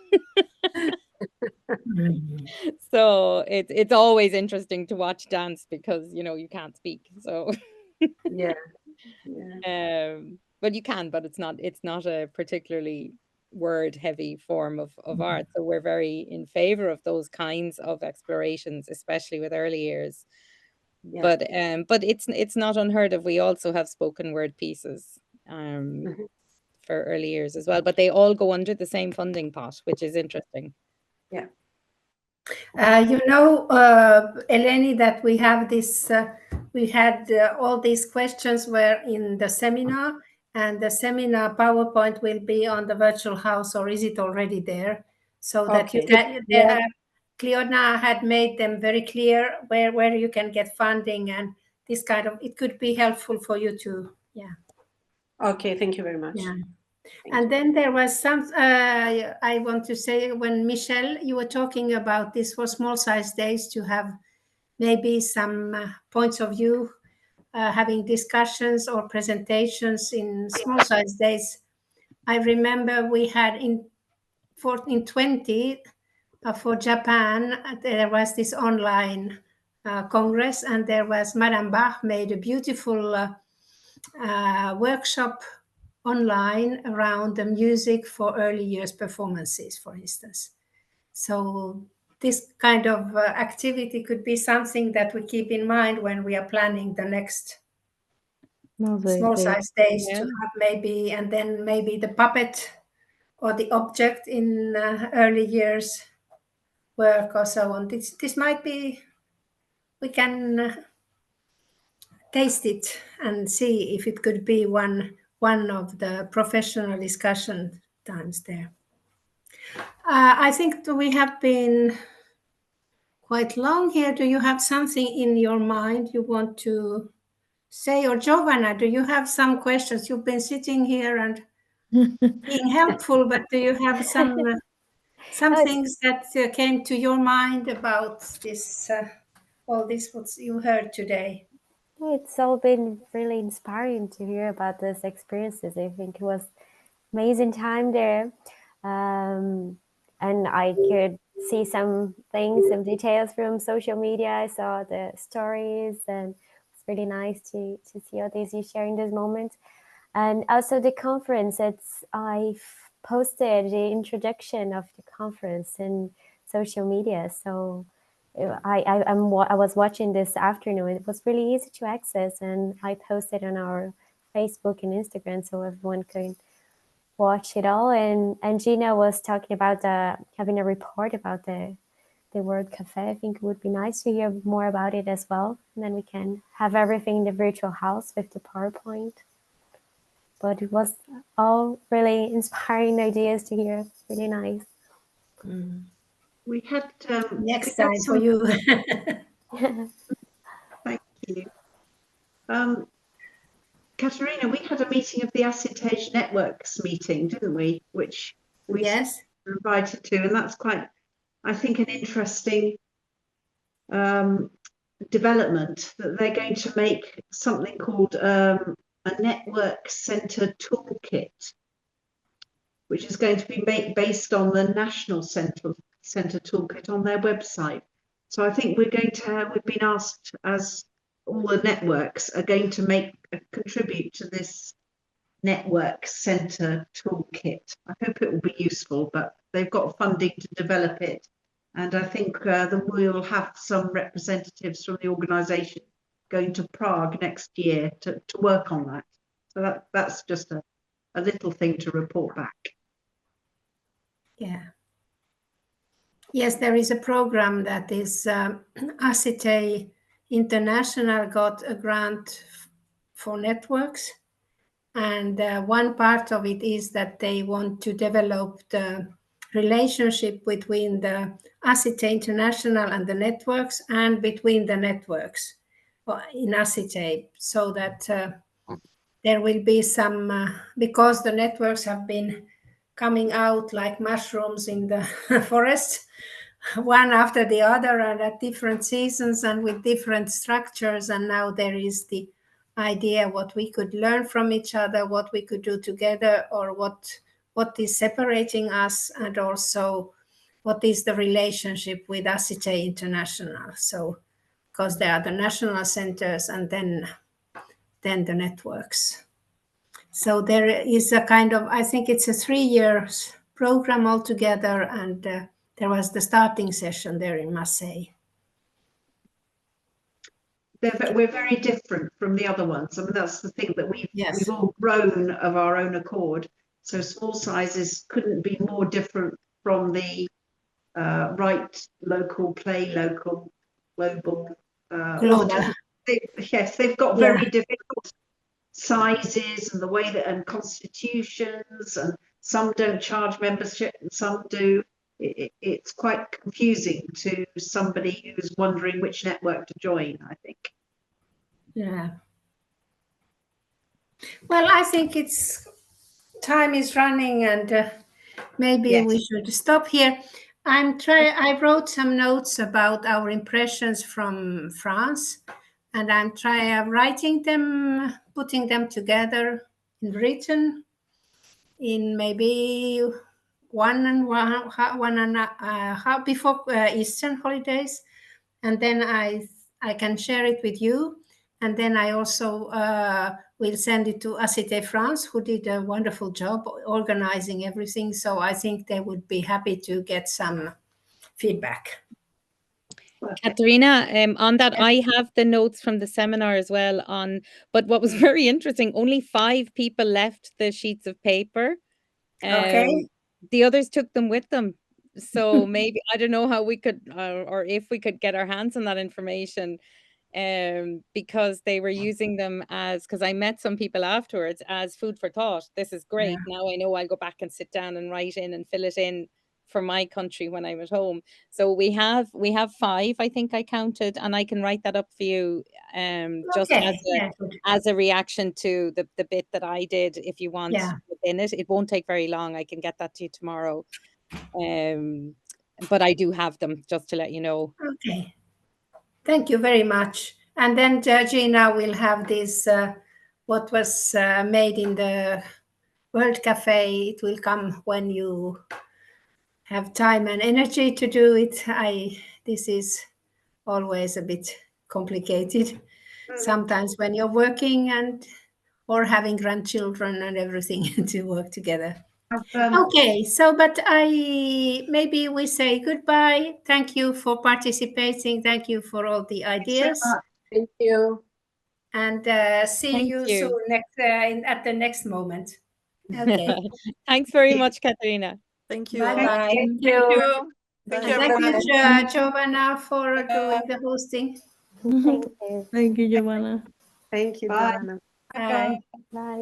So it's always interesting to watch dance because you can't speak. So Yeah. but you can, but it's not a particularly word heavy form of art. So we're very in favor of those kinds of explorations, especially with early years. Yeah. But it's not unheard of. We also have spoken word pieces for early years as well, but they all go under the same funding pot, which is interesting. Yeah. Eleni, that we have this, we had all these questions were in the seminar, and the seminar PowerPoint will be on the virtual house, or is it already there? So that you can, Cleona had made them very clear where you can get funding, and this kind of, it could be helpful for you to, Okay, thank you very much. Yeah. And then there was some, I want to say, when Michelle, you were talking about this for small size days, to have maybe some points of view, having discussions or presentations in small size days. I remember we had in 20 for Japan, there was this online congress, and there was Madame Bach made a beautiful workshop online around the music for early years performances, for instance. So this kind of activity could be something that we keep in mind when we are planning the next small size days to have maybe, and then maybe the puppet or the object in early years work or so on. This might be, we can taste it and see if it could be one of the professional discussion times there. I think we have been quite long here. Do you have something in your mind you want to say? Or Giovanna, do you have some questions? You've been sitting here and being helpful, but do you have some things that came to your mind about this, all this what you heard today? It's all been really inspiring to hear about those experiences. I think it was amazing time there. And I could see some things, some details from social media. I saw the stories, and it's really nice to see all these you sharing those moments. And also the conference, I've posted the introduction of the conference in social media. So I was watching this afternoon. It was really easy to access, and I posted on our Facebook and Instagram so everyone could watch it all. And Gina was talking about having a report about the World Cafe. I think it would be nice to hear more about it as well. And then we can have everything in the virtual house with the PowerPoint. But it was all really inspiring ideas to hear. Really nice. We had next time for you. Thank you. Katerina, we had a meeting of the ASSITEJ Networks meeting, didn't we? Which we were invited to, and that's quite, I think, an interesting development, that they're going to make something called a network center toolkit, which is going to be based on the National Center toolkit on their website. So I think we've been asked, as all the networks are going to contribute to this network center toolkit. I hope it will be useful, but they've got funding to develop it. And I think we will have some representatives from the organization going to Prague next year to work on that. So that's just a little thing to report back. Yeah. Yes, there is a program that is ASSITEJ International got a grant for networks. And one part of it is that they want to develop the relationship between the ASSITEJ International and the networks, and between the networks in ASSITEJ, so that there will be some, because the networks have been coming out like mushrooms in the forest, one after the other, and at different seasons and with different structures. And now there is the idea what we could learn from each other, what we could do together, or what is separating us, and also what is the relationship with ASSITEJ International. So, because there are the national centers and then the networks. So there is a kind of, I think it's a 3 years program altogether, and there was the starting session there in Marseille. We're very different from the other ones. I mean, that's the thing, that we've all grown of our own accord. So Small Sizes couldn't be more different from the Write Local, Play Local, Global. Global. Yes, they've got very difficult sizes and the way that, and constitutions, and some don't charge membership and some do. It's quite confusing to somebody who's wondering which network to join, I think. Yeah. Well, I think time is running, and maybe we should stop here. I wrote some notes about our impressions from France, and I'm writing them, putting them together in written in maybe one and a half before Eastern holidays, and then I can share it with you, and then I also will send it to ASSITEJ France, who did a wonderful job organizing everything. So I think they would be happy to get some feedback. Katerina, on that, I have the notes from the seminar as well but what was very interesting, only 5 people left the sheets of paper. Okay. The others took them with them. So maybe, I don't know how we could, or if we could get our hands on that information, because they were using them because I met some people afterwards, as food for thought. This is great. Yeah. Now I know I'll go back and sit down and write in and fill it in for my country when I'm at home. So we have 5, I think I counted, and I can write that up for you, just as a reaction to the bit that I did, if you want within it. It won't take very long. I can get that to you tomorrow. But I do have them, just to let you know. Okay. Thank you very much. And then Gina will have this, what was made in the World Cafe. It will come when you have time and energy to do it. This is always a bit complicated. Sometimes when you're working or having grandchildren and everything to work together. Okay, so but maybe we say goodbye. Thank you for participating. Thank you for all the ideas. Thank you. And see you soon at the next moment. Okay. Thanks very much, Katerina. Thank you. Bye-bye. Thank you. Thank you, Giovanna, for doing the hosting. Thank you. Thank you, Giovanna. Thank you, Bye. Giovanna. Bye. Bye.